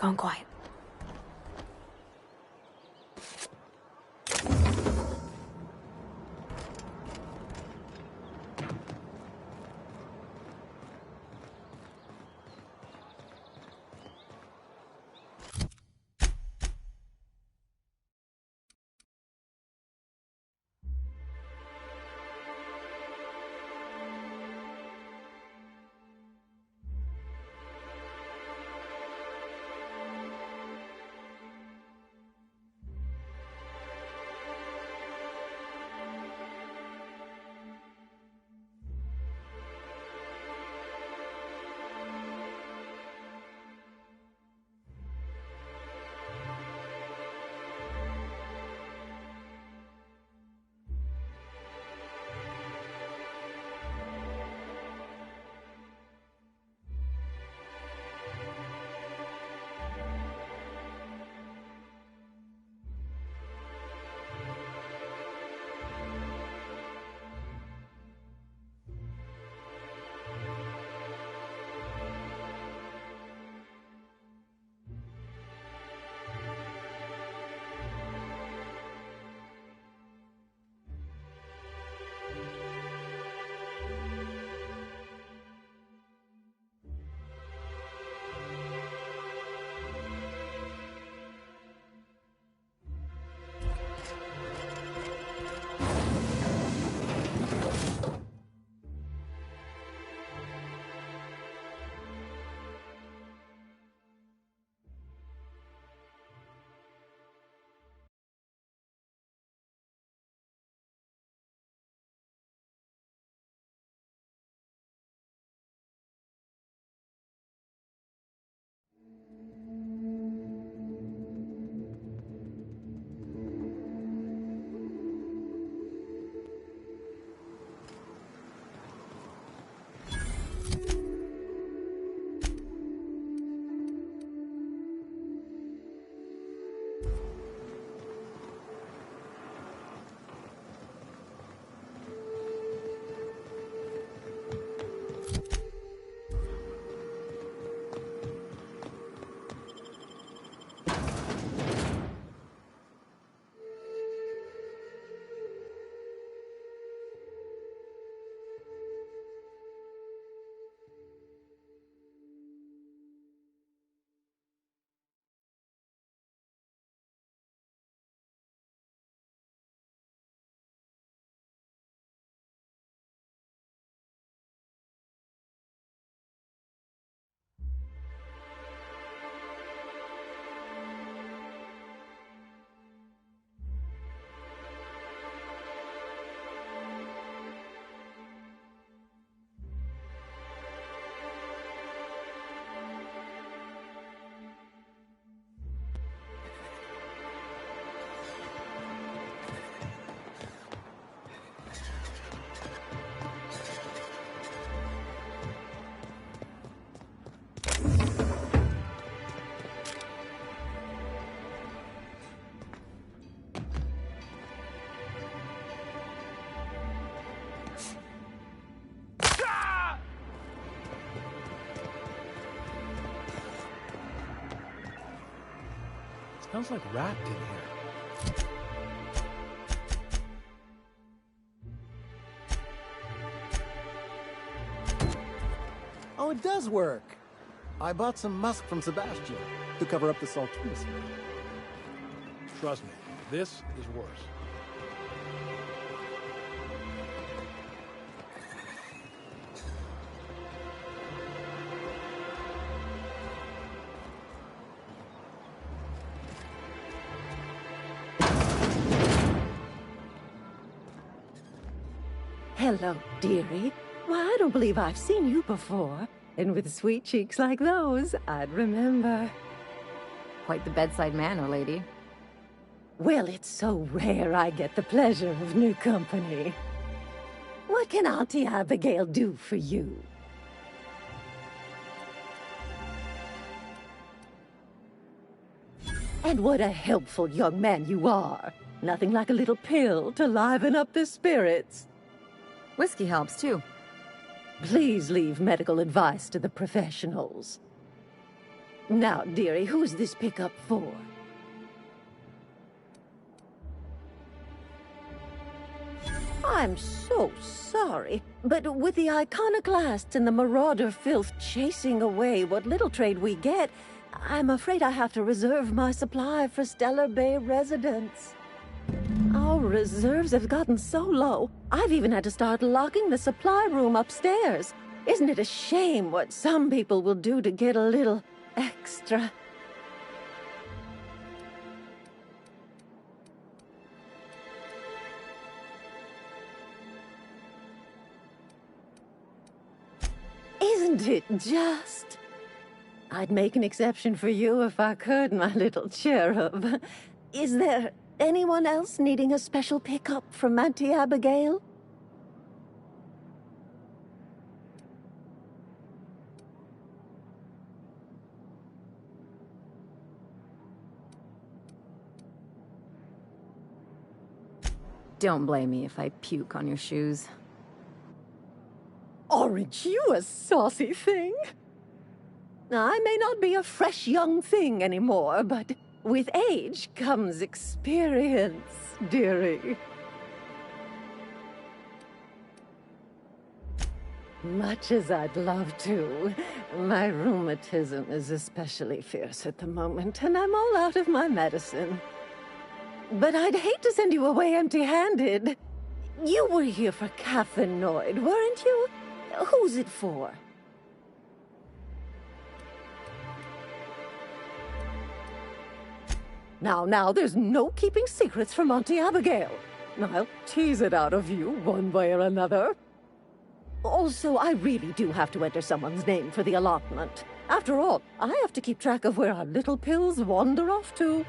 Going quiet. Smells like wrapped in here. Oh, it does work. I bought some musk from Sebastian to cover up the saltiness. Trust me, this is worse. Hello, dearie. Why, I don't believe I've seen you before. And with sweet cheeks like those, I'd remember. Quite the bedside manner, lady. Well, it's so rare I get the pleasure of new company. What can Auntie Abigail do for you? And what a helpful young man you are. Nothing like a little pill to liven up the spirits. Whiskey helps, too. Please leave medical advice to the professionals. Now, dearie, who's this pickup for? I'm so sorry, but with the iconoclasts and the marauder filth chasing away what little trade we get, I'm afraid I have to reserve my supply for Stellar Bay residents. Our reserves have gotten so low, I've even had to start locking the supply room upstairs. Isn't it a shame what some people will do to get a little extra? Isn't it just? I'd make an exception for you if I could, my little cherub. Is there anyone else needing a special pickup from Auntie Abigail? Don't blame me if I puke on your shoes. Aren't you a saucy thing? I may not be a fresh young thing anymore, but with age comes experience, dearie. Much as I'd love to, my rheumatism is especially fierce at the moment, and I'm all out of my medicine. But I'd hate to send you away empty-handed. You were here for Caffeinoid, weren't you? Who's it for? Now, there's no keeping secrets from Auntie Abigail. I'll tease it out of you one way or another. Also, I really do have to enter someone's name for the allotment. After all, I have to keep track of where our little pills wander off to.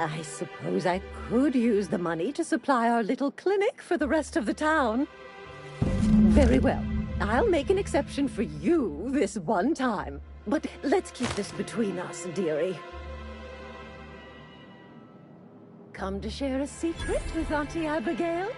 I suppose I could use the money to supply our little clinic for the rest of the town. Very well. I'll make an exception for you this one time. But let's keep this between us, dearie. Come to share a secret with Auntie Abigail?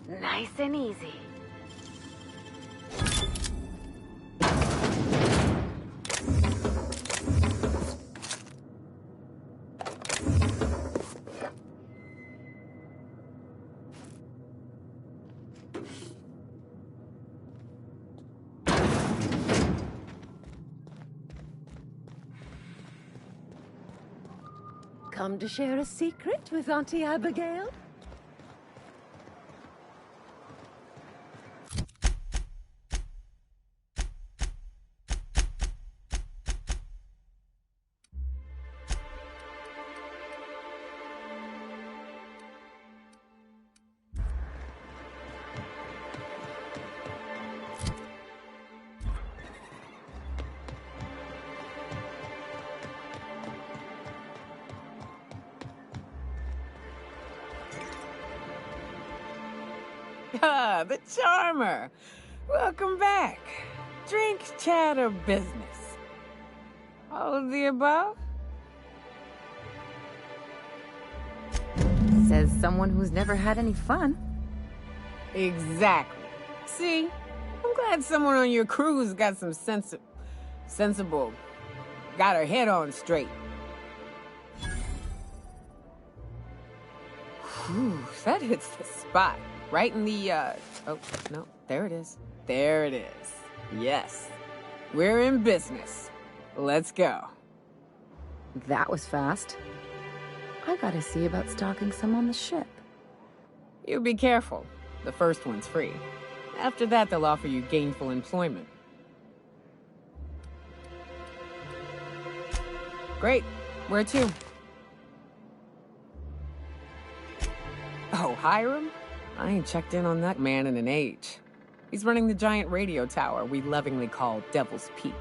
Nice and easy. Come to share a secret with Auntie Abigail? Ah, the charmer. Welcome back. Drink, chat, or business? All of the above? Says someone who's never had any fun. Exactly. See? I'm glad someone on your crew's got some sensible. Got her head on straight. Whew, that hits the spot. Right in the, oh, no, there it is. There it is. Yes. We're in business. Let's go. That was fast. I gotta see about stocking some on the ship. You be careful. The first one's free. After that, they'll offer you gainful employment. Great. Where to? Oh, Hiram? I ain't checked in on that man in an age. He's running the giant radio tower we lovingly call Devil's Peak.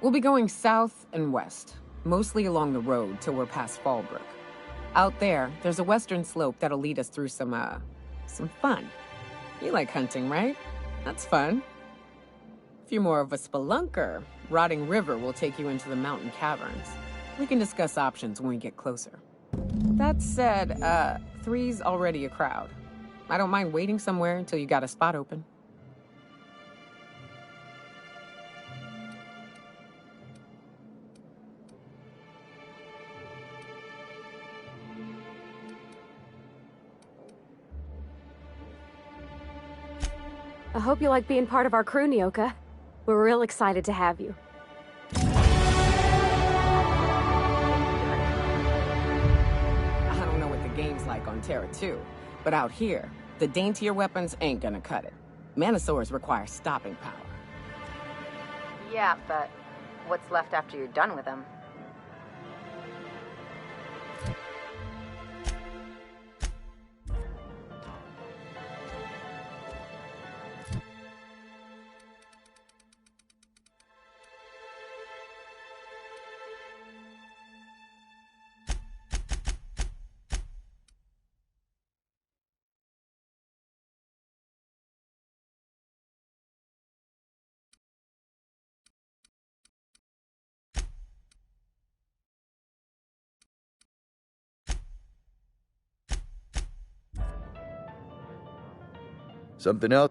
We'll be going south and west, mostly along the road till we're past Fallbrook. Out there, there's a western slope that'll lead us through some fun. You like hunting, right? That's fun. If you're more of a spelunker, Rotting River will take you into the mountain caverns. We can discuss options when we get closer. That said, 3's already a crowd. I don't mind waiting somewhere until you got a spot open. I hope you like being part of our crew, Nyoka. We're real excited to have you. I don't know what the game's like on Terra 2, but out here, the daintier weapons ain't gonna cut it. Manosaurs require stopping power. Yeah, but what's left after you're done with them? Something else?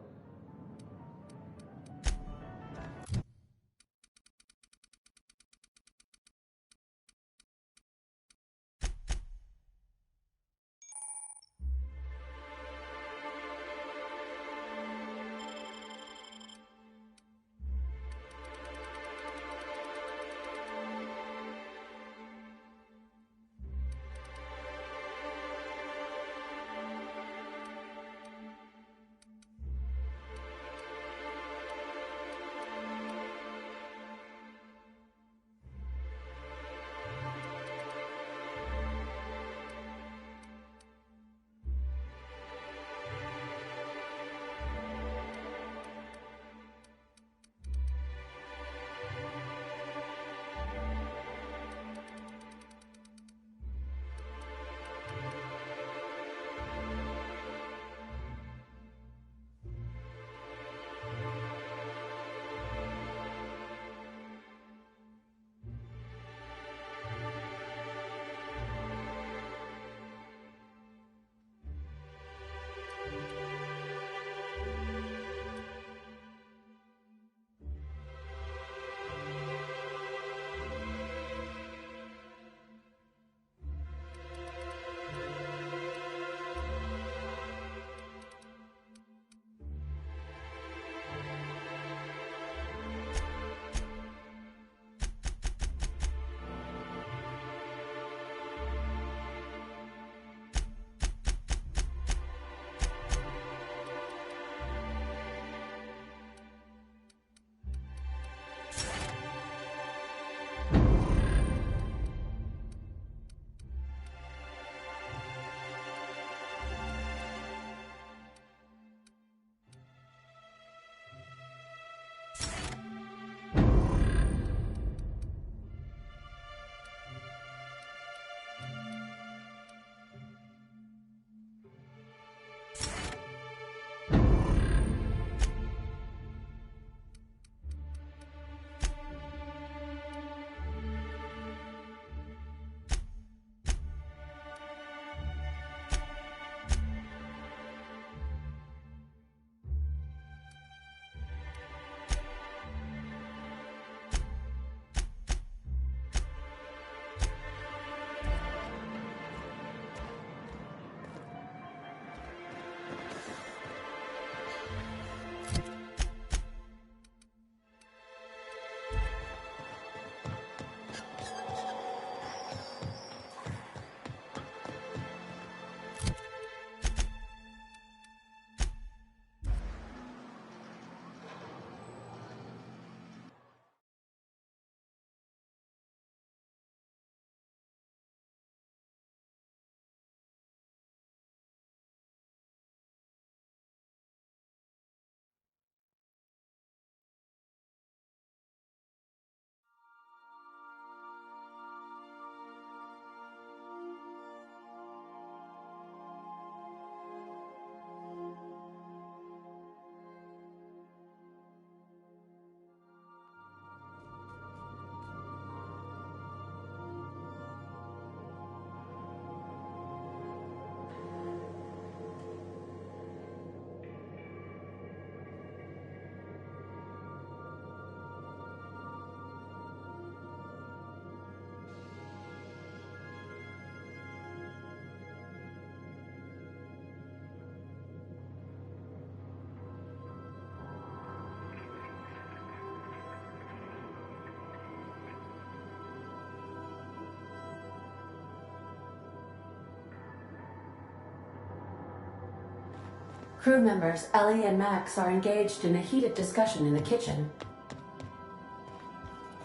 Crew members Ellie and Max are engaged in a heated discussion in the kitchen.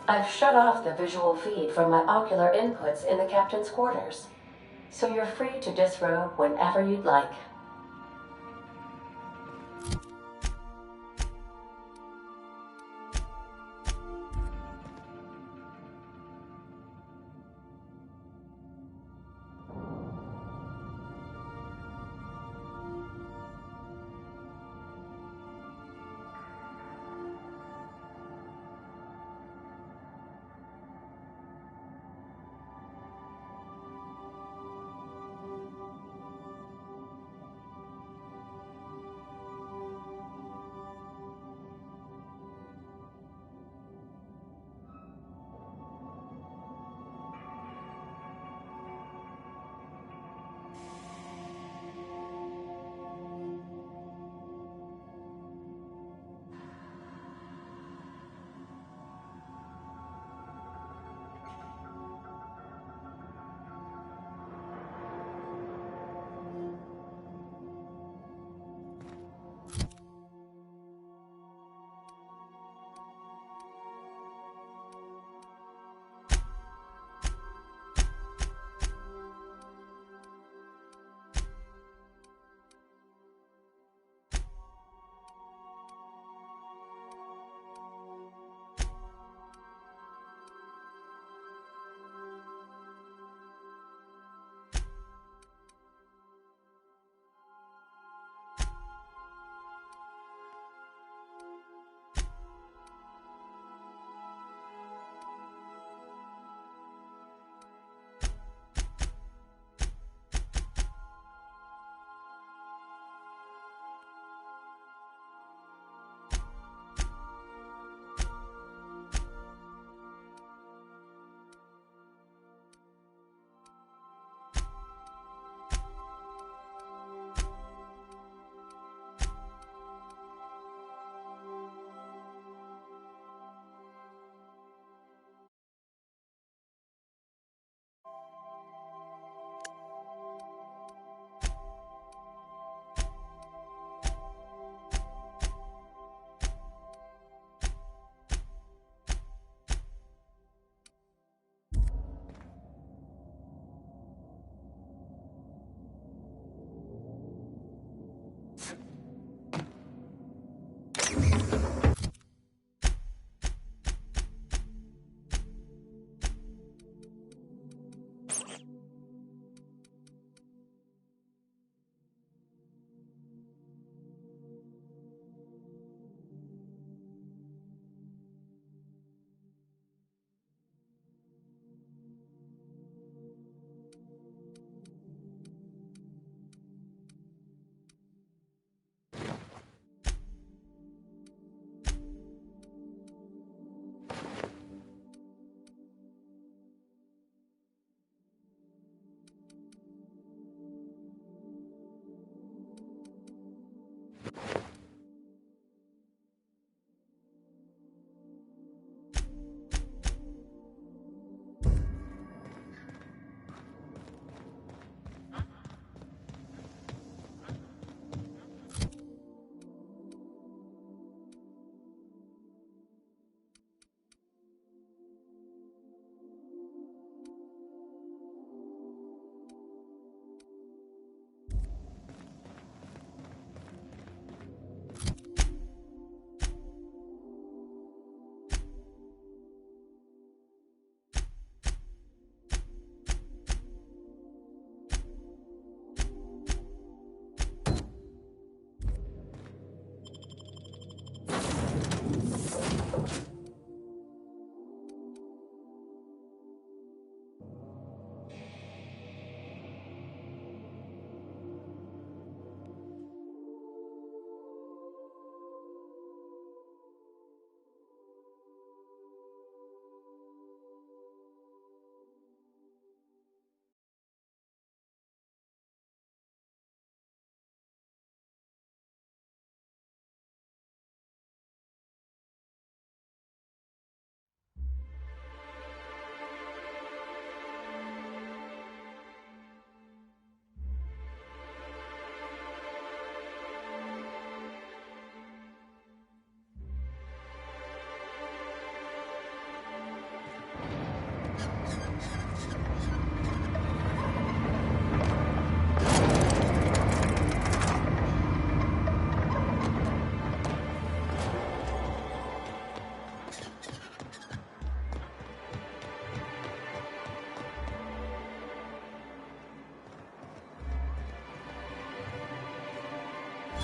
I've shut off the visual feed from my ocular inputs in the captain's quarters, so you're free to disrobe whenever you'd like.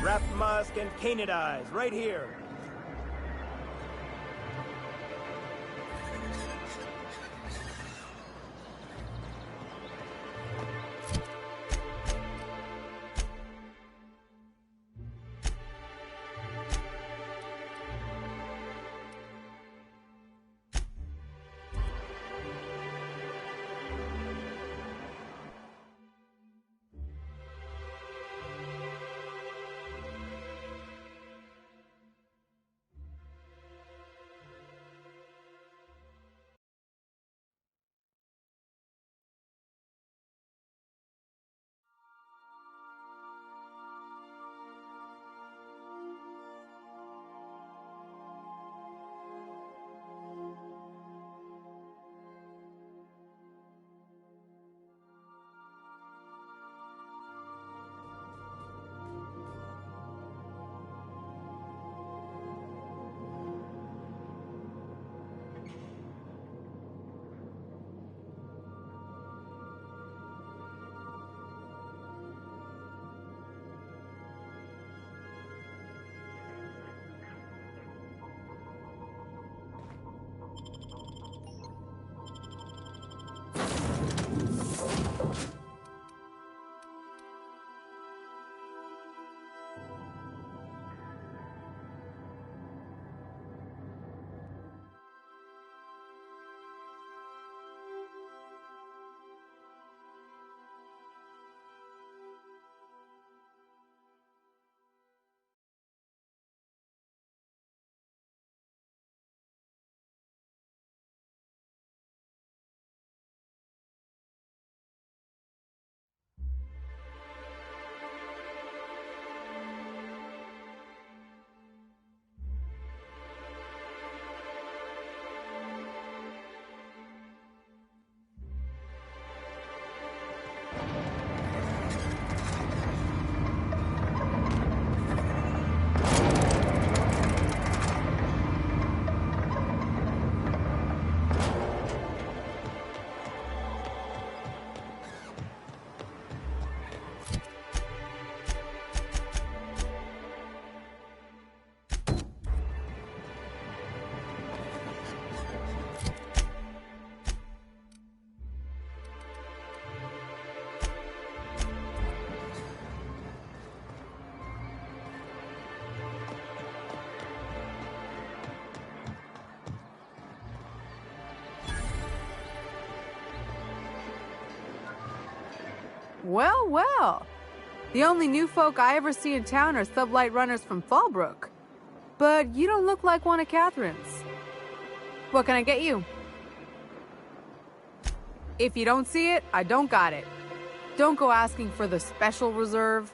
Wrap musk and painted eyes, right here. Well, well. The only new folk I ever see in town are sublight runners from Fallbrook. But you don't look like one of Catherine's. What can I get you? If you don't see it, I don't got it. Don't go asking for the special reserve.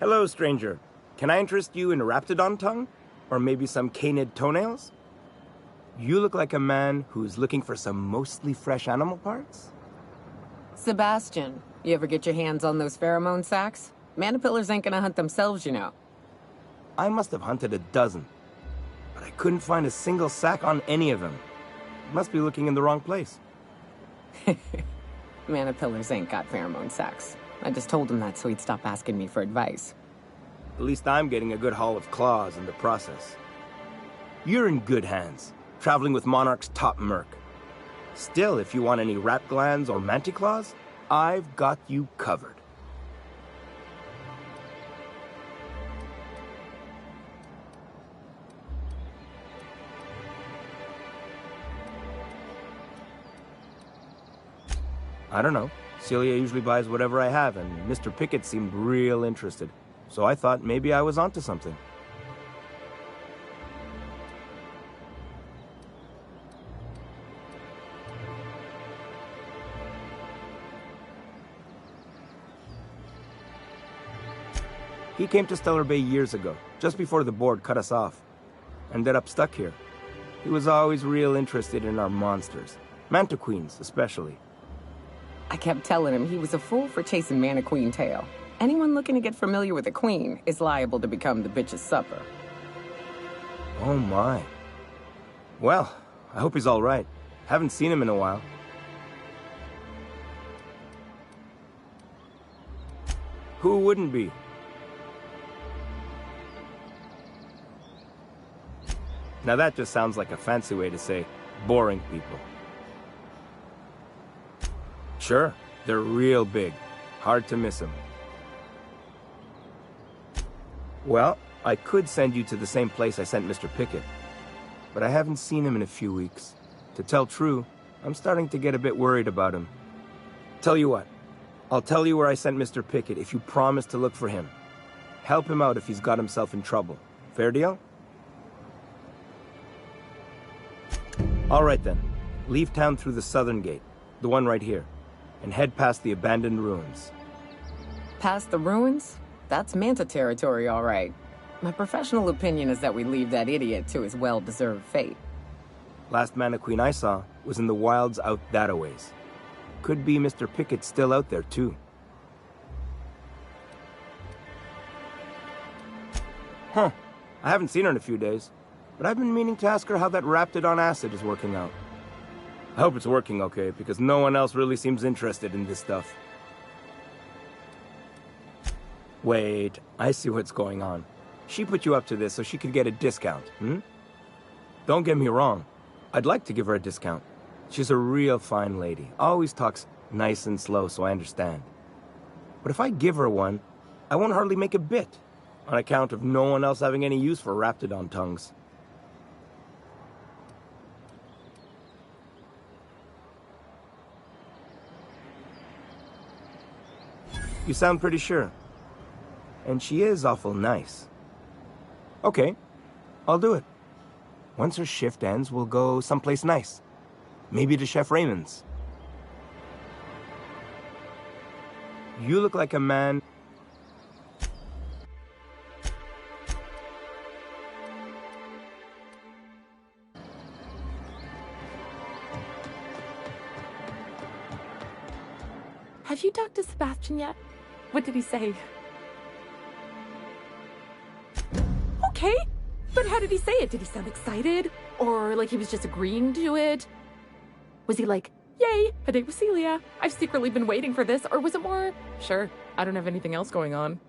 Hello, stranger. Can I interest you in raptidon tongue? Or maybe some canid toenails? You look like a man who's looking for some mostly fresh animal parts? Sebastian, you ever get your hands on those pheromone sacs? Manipillars ain't gonna hunt themselves, you know. I must have hunted a dozen, but I couldn't find a single sack on any of them. Must be looking in the wrong place. Manipillars ain't got pheromone sacs. I just told him that so he'd stop asking me for advice. At least I'm getting a good haul of claws in the process. You're in good hands, traveling with Monarch's top merc. Still, if you want any rat glands or manticlaws, I've got you covered. I don't know. Celia usually buys whatever I have, and Mr. Pickett seemed real interested. So I thought maybe I was onto something. He came to Stellar Bay years ago, just before the board cut us off. Ended up stuck here. He was always real interested in our monsters. Mantiqueens, especially. I kept telling him he was a fool for chasing Mantiqueen tail. Anyone looking to get familiar with a queen is liable to become the bitch's supper. Oh my. Well, I hope he's all right. Haven't seen him in a while. Who wouldn't be? Now that just sounds like a fancy way to say boring people. Sure, they're real big. Hard to miss them. Well, I could send you to the same place I sent Mr. Pickett, but I haven't seen him in a few weeks. To tell true, I'm starting to get a bit worried about him. Tell you what, I'll tell you where I sent Mr. Pickett if you promise to look for him. Help him out if he's got himself in trouble. Fair deal? All right then. Leave town through the southern gate, the one right here, and head past the abandoned ruins. Past the ruins? That's Manta territory, all right. My professional opinion is that we leave that idiot to his well-deserved fate. Last Mantiqueen I saw was in the wilds out that-a-ways. Could be Mr. Pickett still out there, too. Huh. I haven't seen her in a few days, but I've been meaning to ask her how that Raptidon acid is working out. I hope it's working okay, because no one else really seems interested in this stuff. Wait, I see what's going on. She put you up to this so she could get a discount, hmm? Don't get me wrong. I'd like to give her a discount. She's a real fine lady. Always talks nice and slow, so I understand. But if I give her one, I won't hardly make a bit, on account of no one else having any use for Raptidon tongues. You sound pretty sure. And she is awful nice. Okay, I'll do it. Once her shift ends, we'll go someplace nice. Maybe to Chef Raymond's. You look like a man... Have you talked to Sebastian yet? What did he say? Okay, but how did he say it? Did he sound excited? Or like he was just agreeing to it? Was he like, yay, a date with Celia. I've secretly been waiting for this. Or was it more, sure, I don't have anything else going on.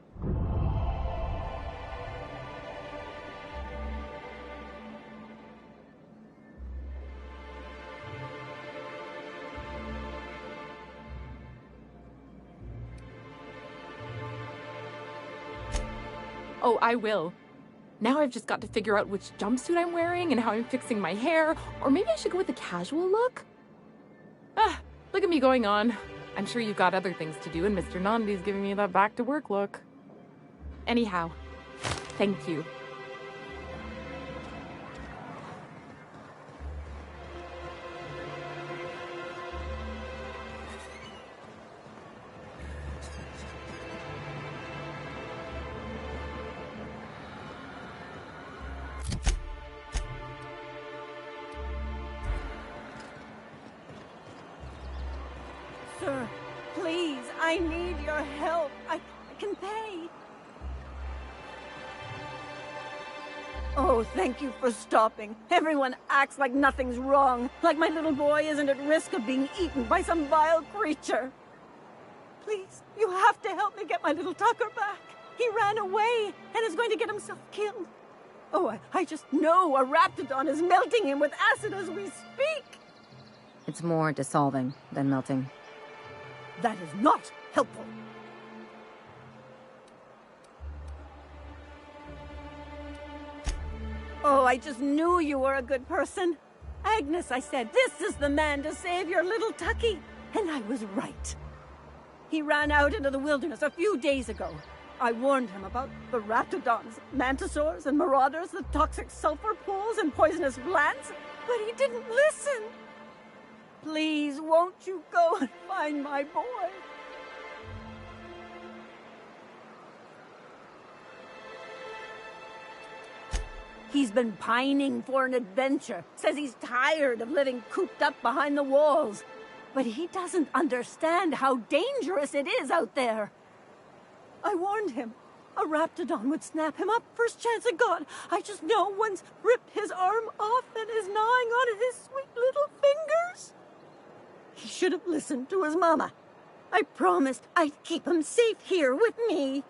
Oh, I will. Now I've just got to figure out which jumpsuit I'm wearing and how I'm fixing my hair. Or maybe I should go with a casual look? Ah, look at me going on. I'm sure you've got other things to do, and Mr. Nandi's giving me that back-to-work look. Anyhow, thank you. Sir, please, I need your help. I can pay. Oh, thank you for stopping. Everyone acts like nothing's wrong, like my little boy isn't at risk of being eaten by some vile creature. Please, you have to help me get my little Tucker back. He ran away and is going to get himself killed. Oh, I just know a raptidon is melting him with acid as we speak. It's more dissolving than melting. That is not helpful. Oh, I just knew you were a good person. Agnes, I said, this is the man to save your little Tucky. And I was right. He ran out into the wilderness a few days ago. I warned him about the raptidons, mantisaurs, and marauders, the toxic sulfur pools, and poisonous plants, but he didn't listen. Please, won't you go and find my boy? He's been pining for an adventure. Says he's tired of living cooped up behind the walls. But he doesn't understand how dangerous it is out there. I warned him. A raptidon would snap him up first chance it got. I just know one's ripped his arm off and is gnawing on his sweet little fingers. He should have listened to his mama. I promised I'd keep him safe here with me.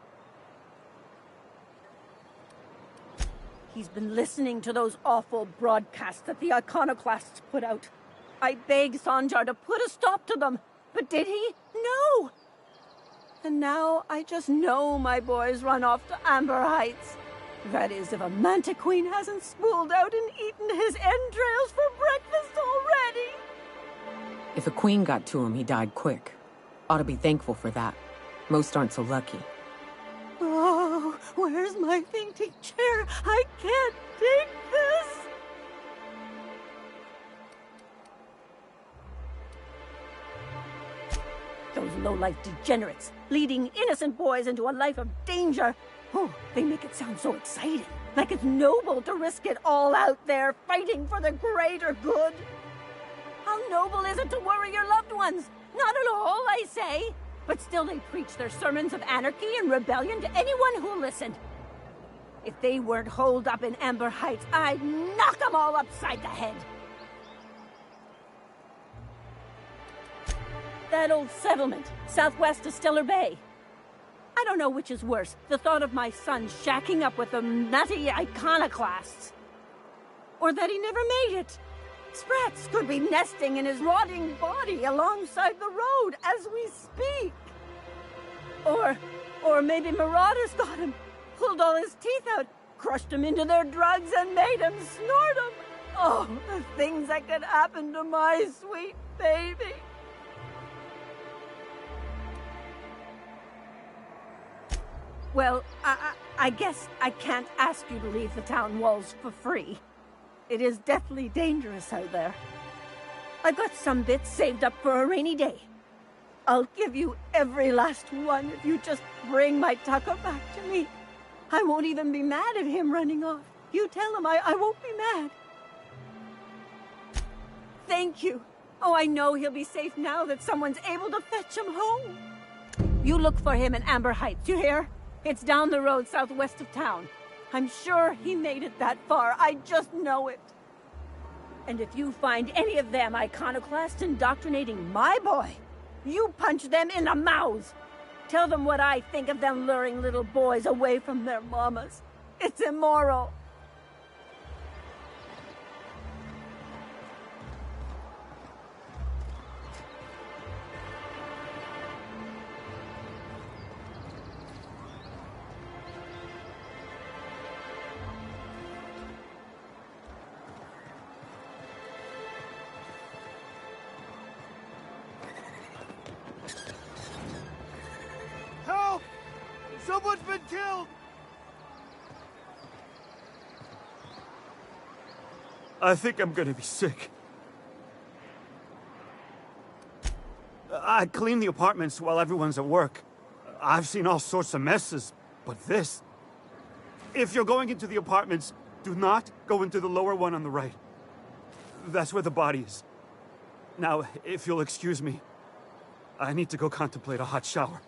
He's been listening to those awful broadcasts that the iconoclasts put out. I begged Sanjar to put a stop to them, but did he? No! And now I just know my boy's run off to Amber Heights. That is, if a manta queen hasn't spooled out and eaten his entrails for breakfast already. If a queen got to him, he died quick. Ought to be thankful for that. Most aren't so lucky. Oh, where's my fainting chair? I can't take this! Those low-life degenerates, leading innocent boys into a life of danger. Oh, they make it sound so exciting. Like it's noble to risk it all out there, fighting for the greater good. How noble is it to worry your loved ones? Not at all, I say. But still they preach their sermons of anarchy and rebellion to anyone who listened. If they weren't holed up in Amber Heights, I'd knock them all upside the head. That old settlement, southwest of Stellar Bay. I don't know which is worse, the thought of my son shacking up with the nutty iconoclasts, or that he never made it. Sprats could be nesting in his rotting body alongside the road as we speak. Or maybe marauders got him, pulled all his teeth out, crushed him into their drugs and made him snort them. Oh, the things that could happen to my sweet baby. Well, I guess I can't ask you to leave the town walls for free. It is deathly dangerous out there. I've got some bits saved up for a rainy day. I'll give you every last one if you just bring my Tucker back to me. I won't even be mad at him running off. You tell him I won't be mad. Thank you. Oh, I know he'll be safe now that someone's able to fetch him home. You look for him in Amber Heights, you hear? It's down the road southwest of town. I'm sure he made it that far. I just know it. And if you find any of them iconoclasts indoctrinating my boy, you punch them in the mouths. Tell them what I think of them luring little boys away from their mamas. It's immoral. Someone's been killed! I think I'm gonna be sick. I clean the apartments while everyone's at work. I've seen all sorts of messes, but this... If you're going into the apartments, do not go into the lower one on the right. That's where the body is. Now, if you'll excuse me. I need to go contemplate a hot shower.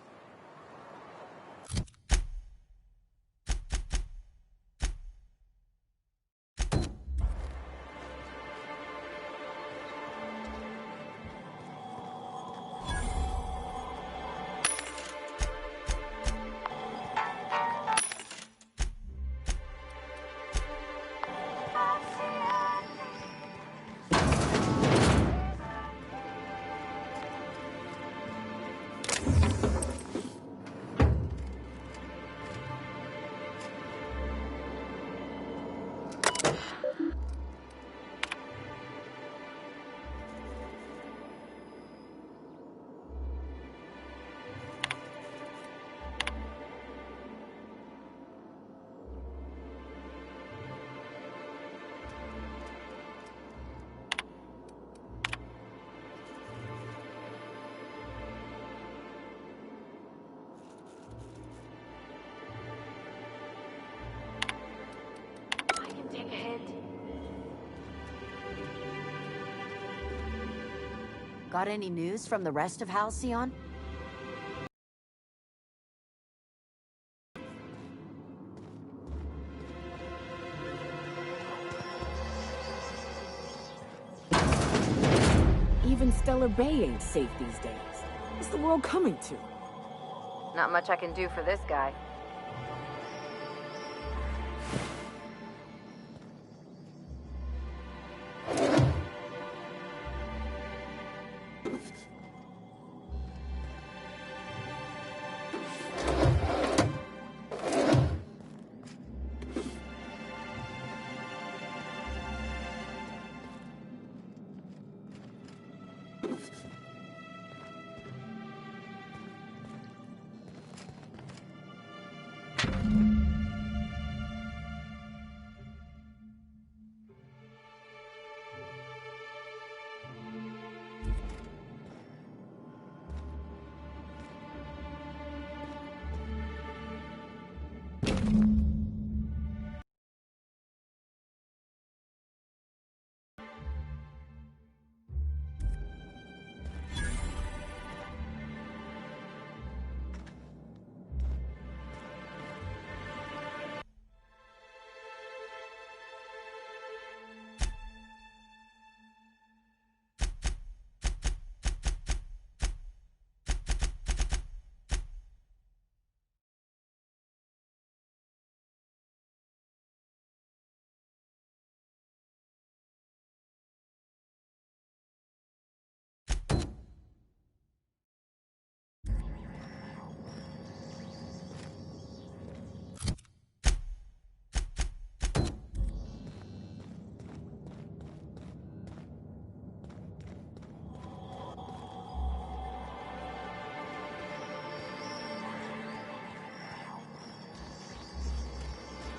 Take a hit. Got any news from the rest of Halcyon? Even Stellar Bay ain't safe these days. What's the world coming to? Not much I can do for this guy.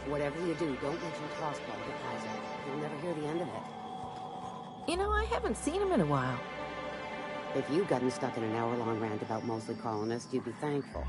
Whatever you do, don't mention Crossbow to Kaiser. You'll never hear the end of it. You know, I haven't seen him in a while. If you'd gotten stuck in an hour-long rant about mostly colonists, you'd be thankful.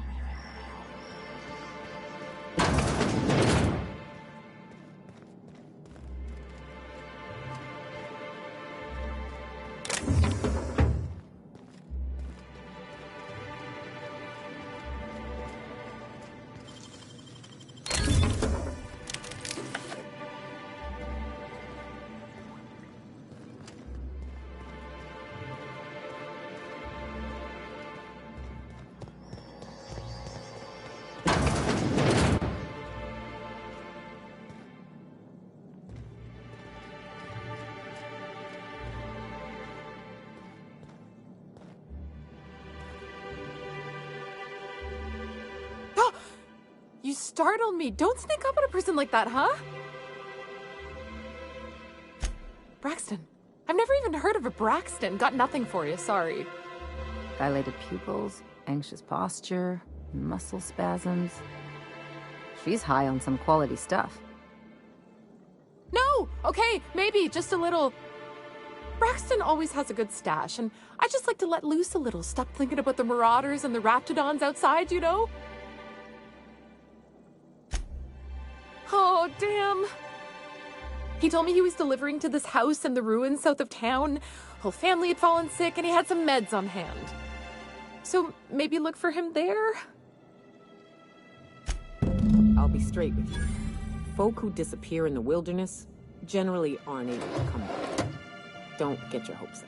You startled me. Don't sneak up on a person like that, huh? Braxton. I've never even heard of a Braxton. Got nothing for you, sorry. Dilated pupils, anxious posture, muscle spasms. She's high on some quality stuff. No! Okay, maybe, just a little. Braxton always has a good stash, and I just like to let loose a little. Stop thinking about the Marauders and the Raptidons outside, you know? Oh, damn. He told me he was delivering to this house in the ruins south of town. Whole family had fallen sick, and he had some meds on hand. So maybe look for him there? I'll be straight with you. Folk who disappear in the wilderness generally aren't able to come back. Don't get your hopes up.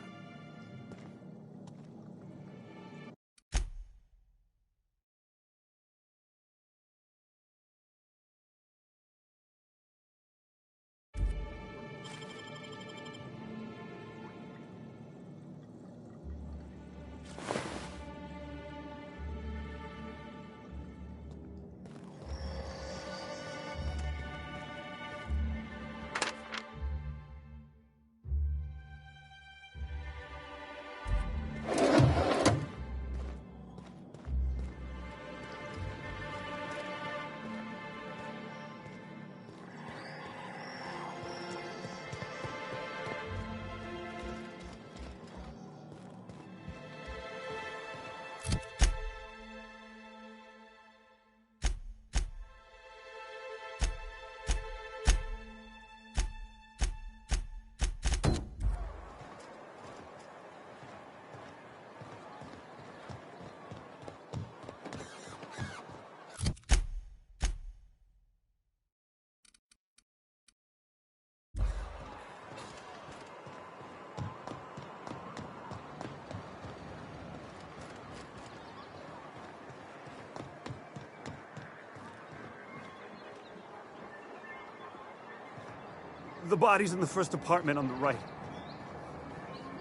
The body's in the first apartment on the right.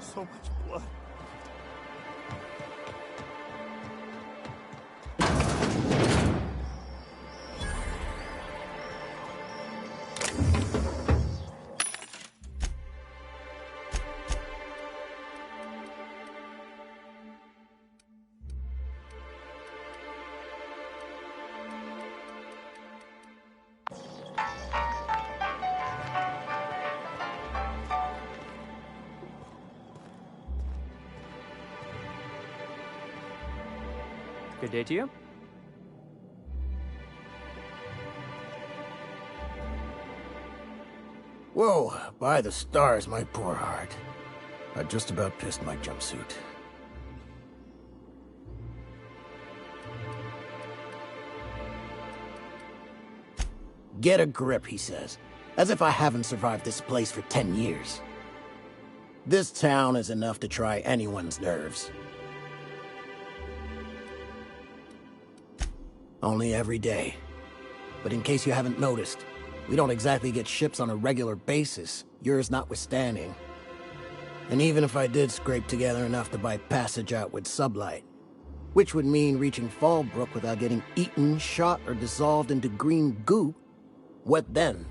So much blood. Good day to you. Whoa, by the stars, my poor heart. I just about pissed my jumpsuit. Get a grip, he says. As if I haven't survived this place for 10 years. This town is enough to try anyone's nerves. Only every day. But in case you haven't noticed, we don't exactly get ships on a regular basis, yours notwithstanding. And even if I did scrape together enough to buy passage out with sublight, which would mean reaching Fallbrook without getting eaten, shot, or dissolved into green goo, what then?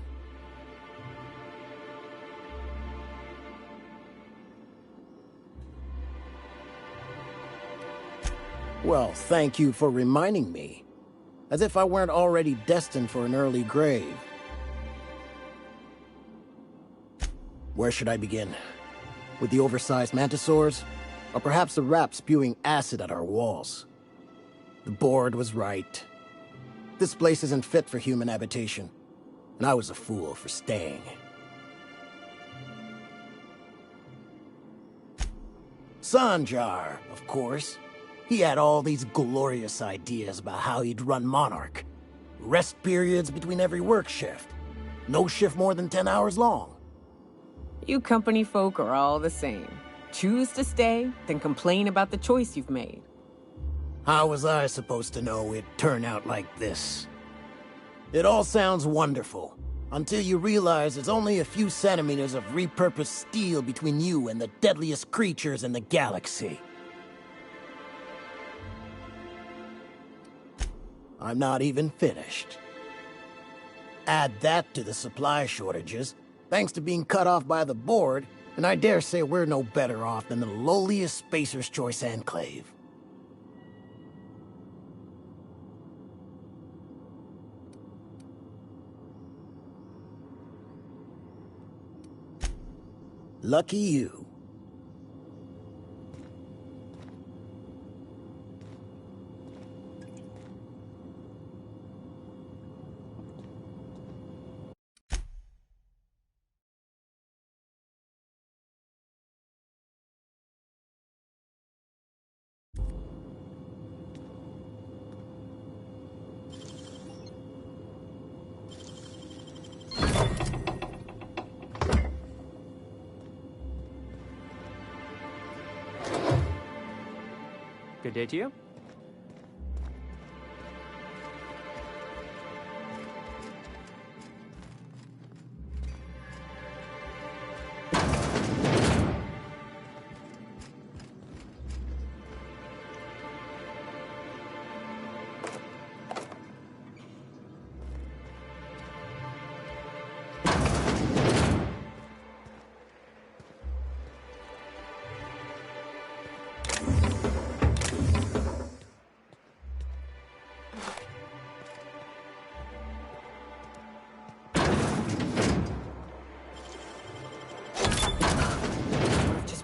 Well, thank you for reminding me. As if I weren't already destined for an early grave. Where should I begin? With the oversized mantisaurs? Or perhaps the rat spewing acid at our walls? The board was right. This place isn't fit for human habitation. And I was a fool for staying. Sanjar, of course. He had all these glorious ideas about how he'd run Monarch. Rest periods between every work shift. No shift more than 10 hours long. You company folk are all the same. Choose to stay, then complain about the choice you've made. How was I supposed to know it'd turn out like this? It all sounds wonderful, until you realize it's only a few centimeters of repurposed steel between you and the deadliest creatures in the galaxy. I'm not even finished. Add that to the supply shortages, thanks to being cut off by the board, and I dare say we're no better off than the lowliest Spacer's Choice enclave. Lucky you. Good day to you.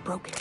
Broken.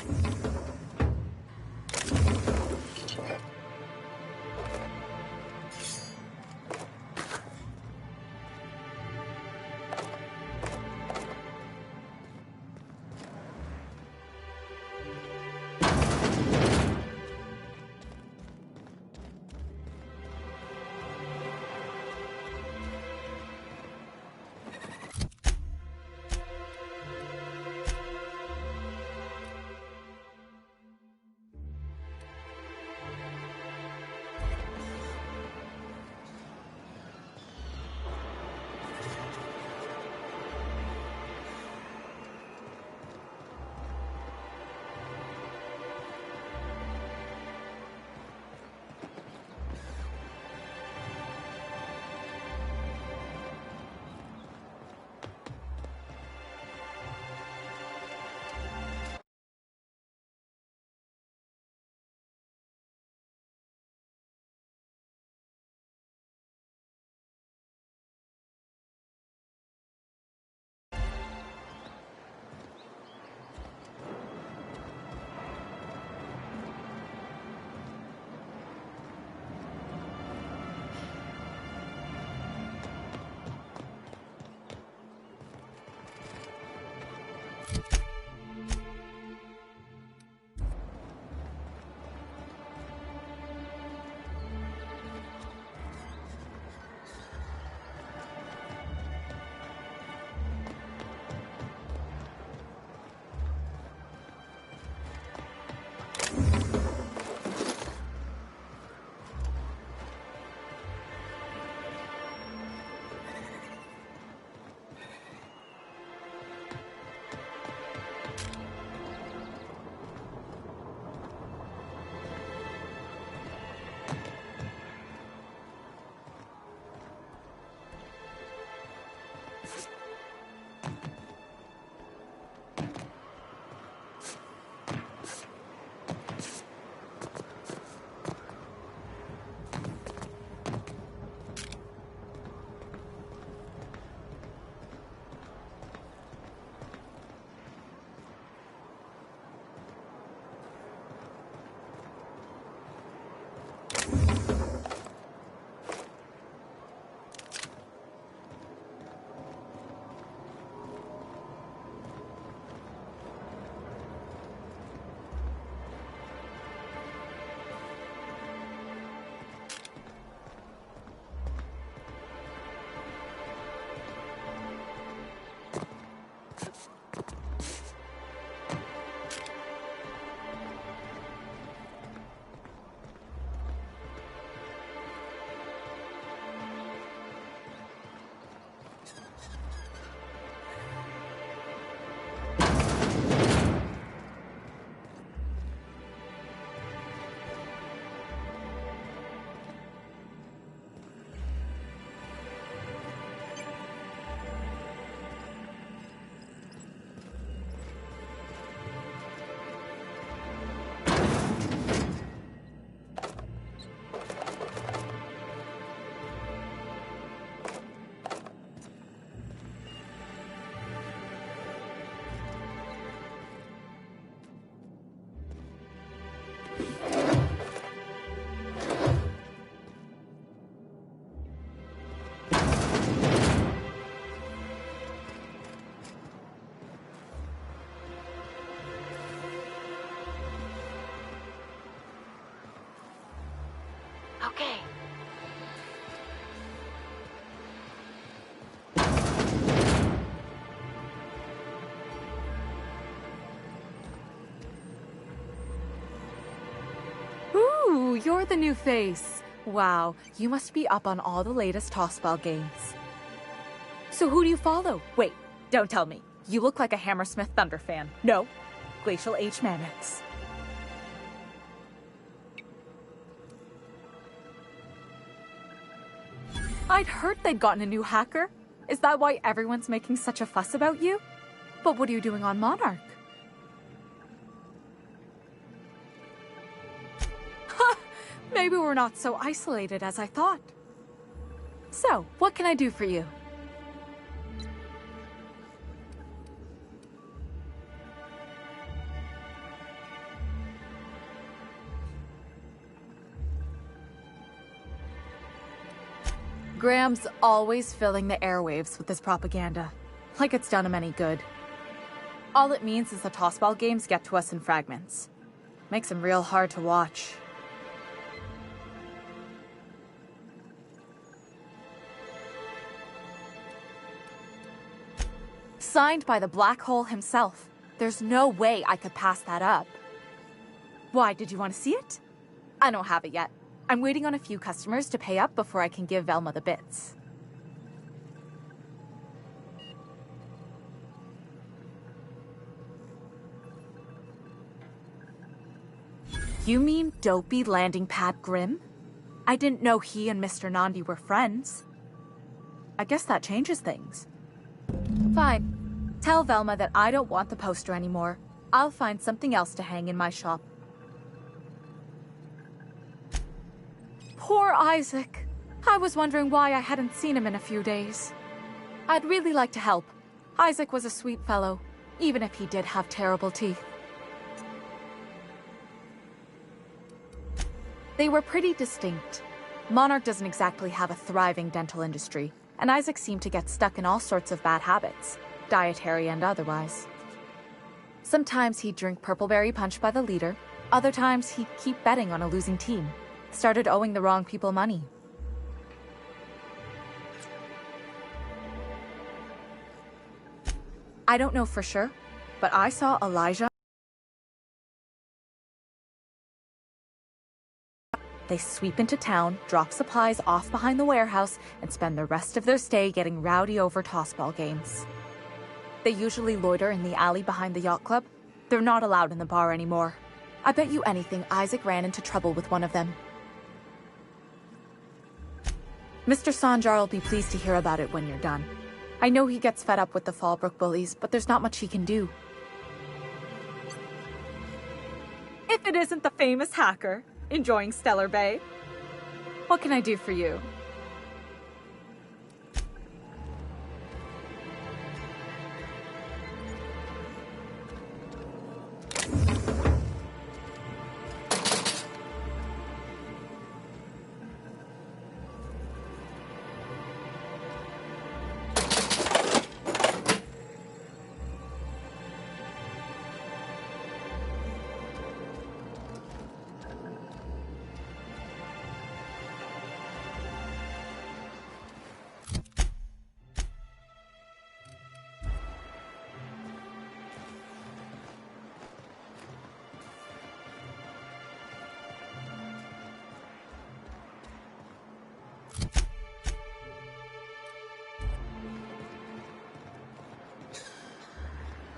Ooh, you're the new face. Wow, you must be up on all the latest tossball games. So who do you follow? Wait, don't tell me. You look like a Hammersmith Thunder fan. No, Glacial H. Mammoths. I'd heard they'd gotten a new hacker. Is that why everyone's making such a fuss about you? But what are you doing on Monarch? Ha! Maybe we're not so isolated as I thought. So, what can I do for you? Graham's always filling the airwaves with his propaganda, like it's done him any good. All it means is the tossball games get to us in fragments. Makes them real hard to watch. Signed by the Black Hole himself. There's no way I could pass that up. Why, did you want to see it? I don't have it yet. I'm waiting on a few customers to pay up before I can give Velma the bits. You mean dopey landing pad Grimm? I didn't know he and Mr. Nandi were friends. I guess that changes things. Fine. Tell Velma that I don't want the poster anymore. I'll find something else to hang in my shop. Poor Isaac. I was wondering why I hadn't seen him in a few days. I'd really like to help. Isaac was a sweet fellow, even if he did have terrible teeth. They were pretty distinct. Monarch doesn't exactly have a thriving dental industry, and Isaac seemed to get stuck in all sorts of bad habits, dietary and otherwise. Sometimes he'd drink purpleberry punch by the liter, other times he'd keep betting on a losing team. Started owing the wrong people money. I don't know for sure, but I saw Elijah. They sweep into town, drop supplies off behind the warehouse, and spend the rest of their stay getting rowdy over tossball games. They usually loiter in the alley behind the yacht club. They're not allowed in the bar anymore. I bet you anything Isaac ran into trouble with one of them. Mr. Sanjar will be pleased to hear about it when you're done. I know he gets fed up with the Fallbrook bullies, but there's not much he can do. If it isn't the famous hacker, enjoying Stellar Bay. What can I do for you?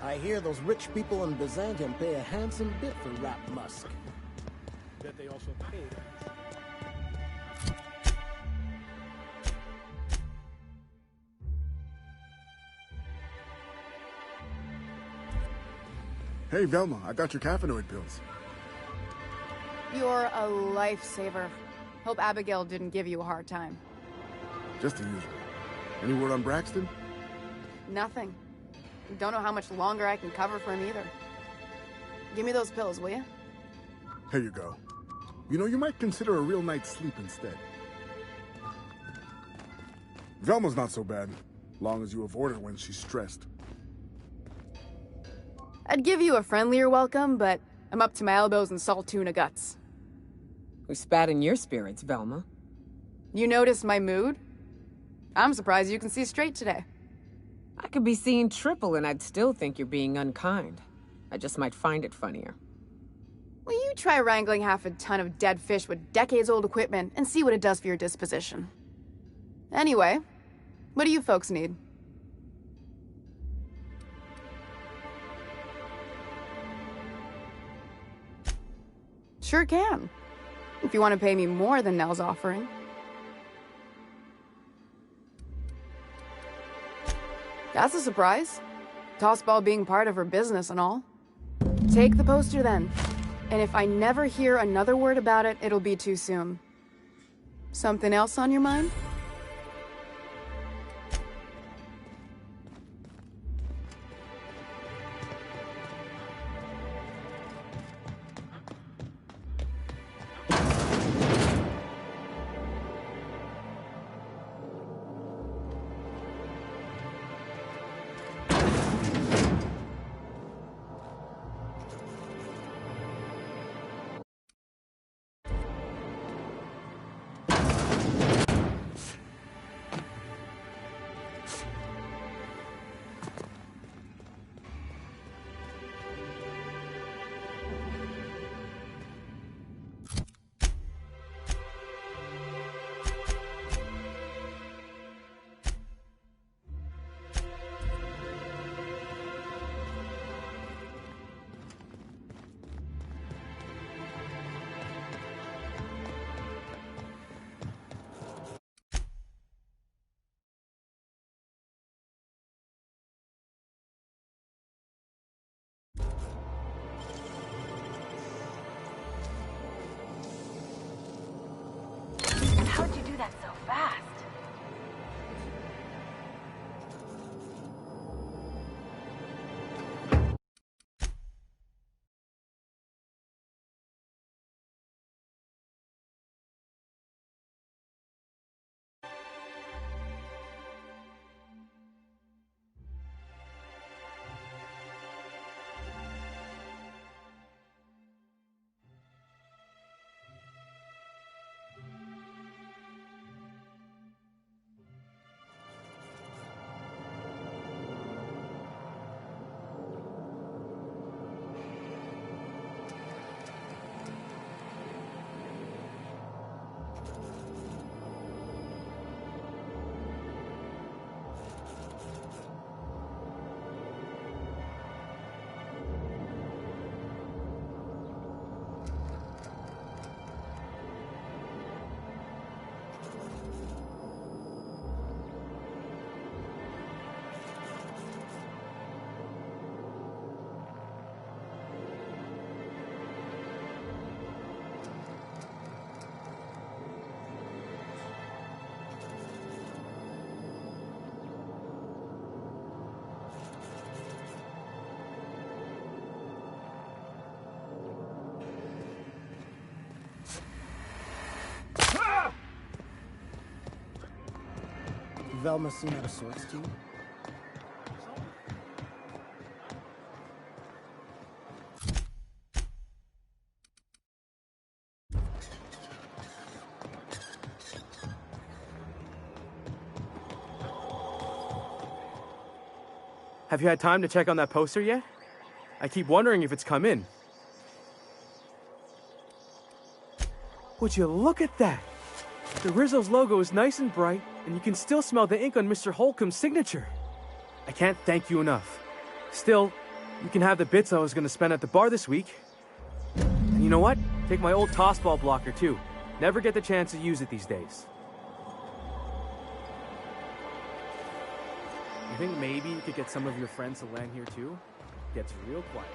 I hear those rich people in Byzantium pay a handsome bit for Rap Musk. Bet they also paid. Hey, Velma, I got your caffeinoid pills. You're a lifesaver. Hope Abigail didn't give you a hard time. Just the usual. Any word on Braxton? Nothing. Don't know how much longer I can cover for him either. Give me those pills, will you? Here you go. You know, you might consider a real night's sleep instead. Velma's not so bad, long as you avoid her when she's stressed. I'd give you a friendlier welcome, but I'm up to my elbows in salt tuna guts. We spat in your spirits, Velma. You noticed my mood? I'm surprised you can see straight today. I could be seeing triple and I'd still think you're being unkind. I just might find it funnier. Will you try wrangling half a ton of dead fish with decades-old equipment and see what it does for your disposition? Anyway, what do you folks need? Sure can. If you want to pay me more than Nell's offering. That's a surprise. Tossball being part of her business and all. Take the poster then. And if I never hear another word about it, it'll be too soon. Something else on your mind? How'd you do that so fast? Velma seem out of sorts to you? Have you had time to check on that poster yet? I keep wondering if it's come in. Would you look at that? The Rizzo's logo is nice and bright, and you can still smell the ink on Mr. Holcomb's signature. I can't thank you enough. Still, you can have the bits I was going to spend at the bar this week. And you know what? Take my old tossball blocker, too. Never get the chance to use it these days. You think maybe you could get some of your friends to land here, too? Gets real quiet.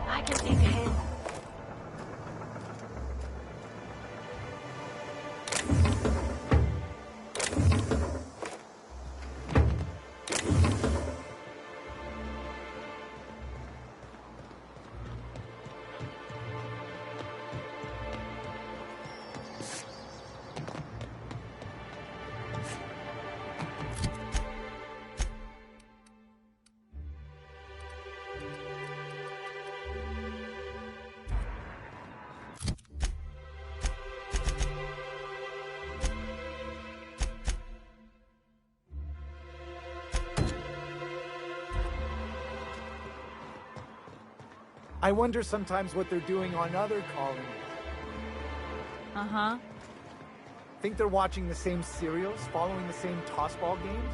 I can take a hit. I wonder sometimes what they're doing on other colonies. Uh-huh. Think they're watching the same serials, following the same tossball games?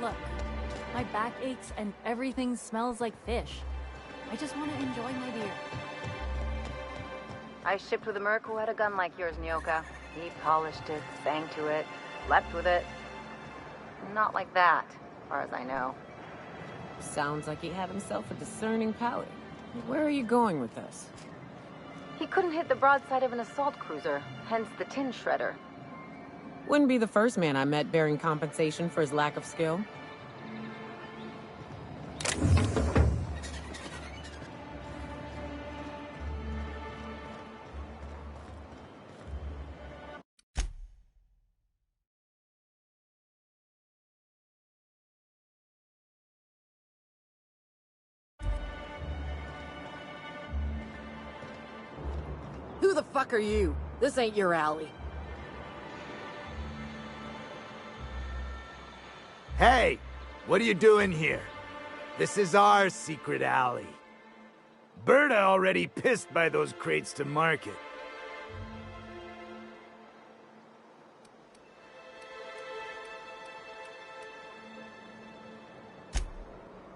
Look, my back aches and everything smells like fish. I just want to enjoy my beer. I shipped with a merc who had a gun like yours, Nyoka. He polished it, sang to it, slept with it. Not like that, as far as I know. Sounds like he had himself a discerning palate. Where are you going with this? He couldn't hit the broadside of an assault cruiser, hence the tin shredder. Wouldn't be the first man I met bearing compensation for his lack of skill. Who the fuck are you? This ain't your alley. Hey! What are you doing here? This is our secret alley. Berta already pissed by those crates to market.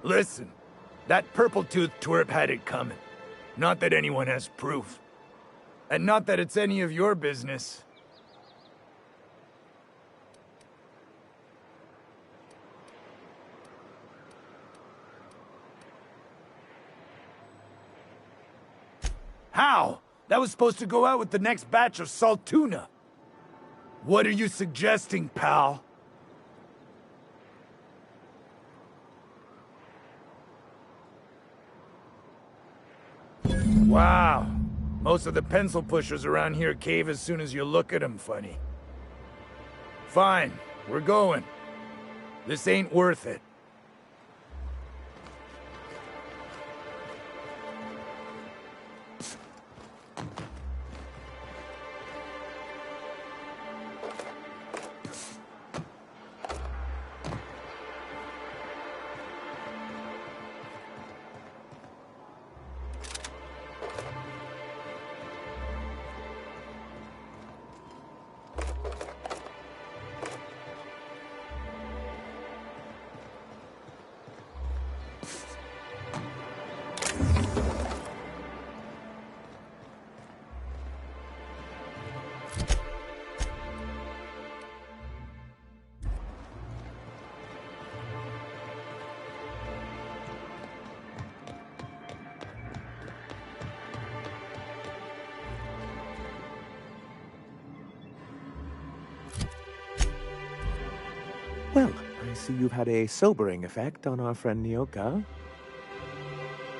Listen, that purple-toothed twerp had it coming. Not that anyone has proof. And not that it's any of your business. How? That was supposed to go out with the next batch of salt tuna. What are you suggesting, pal? Wow. Most of the pencil pushers around here cave as soon as you look at them funny. Fine, we're going. This ain't worth it. Well, I see you've had a sobering effect on our friend Nyoka.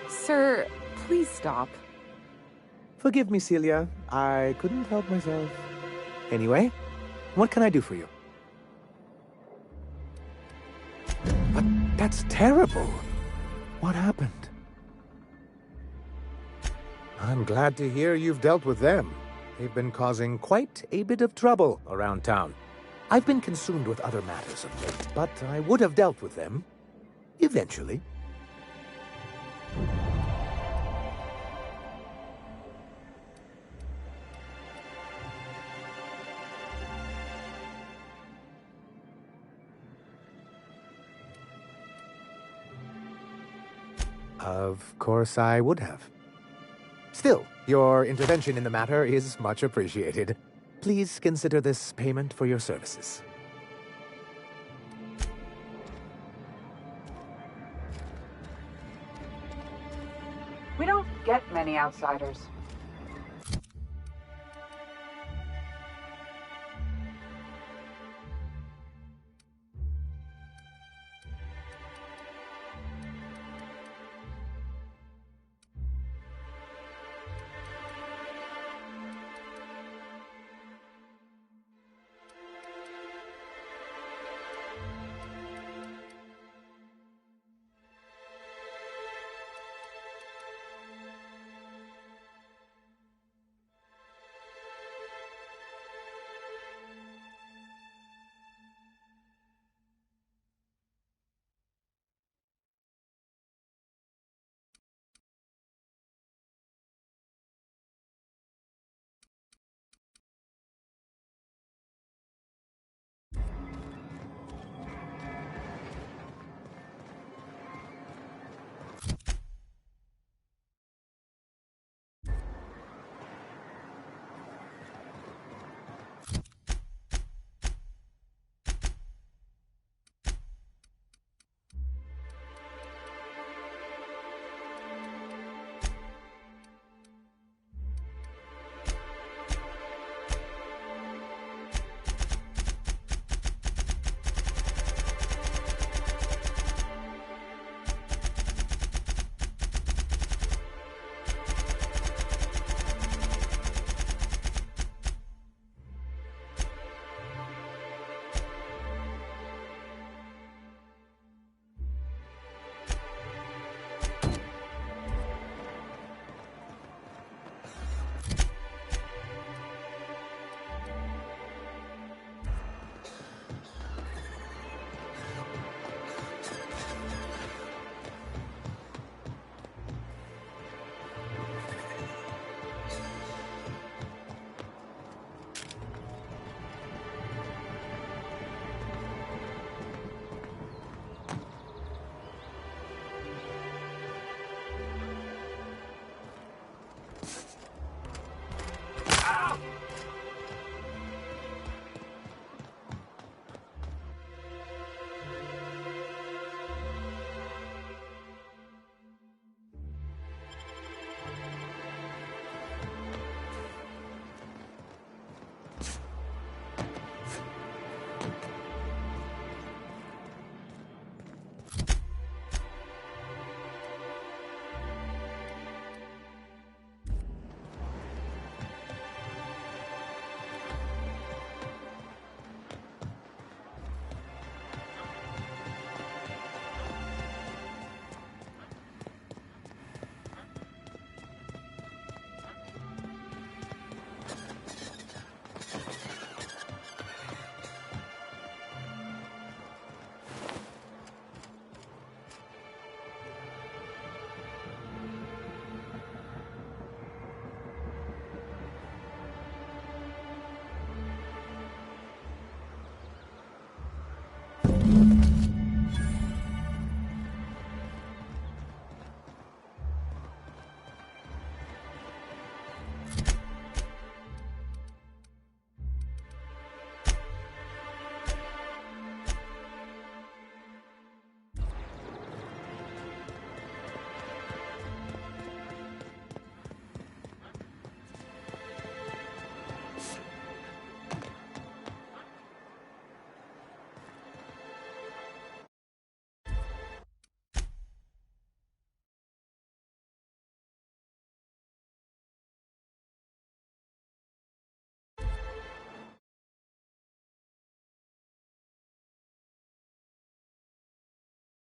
Sir, please stop. Forgive me, Celia. I couldn't help myself. Anyway, what can I do for you? But that's terrible. What happened? I'm glad to hear you've dealt with them. They've been causing quite a bit of trouble around town. I've been consumed with other matters of late, but I would have dealt with them eventually. Of course I would have. Still, your intervention in the matter is much appreciated. Please consider this payment for your services. We don't get many outsiders.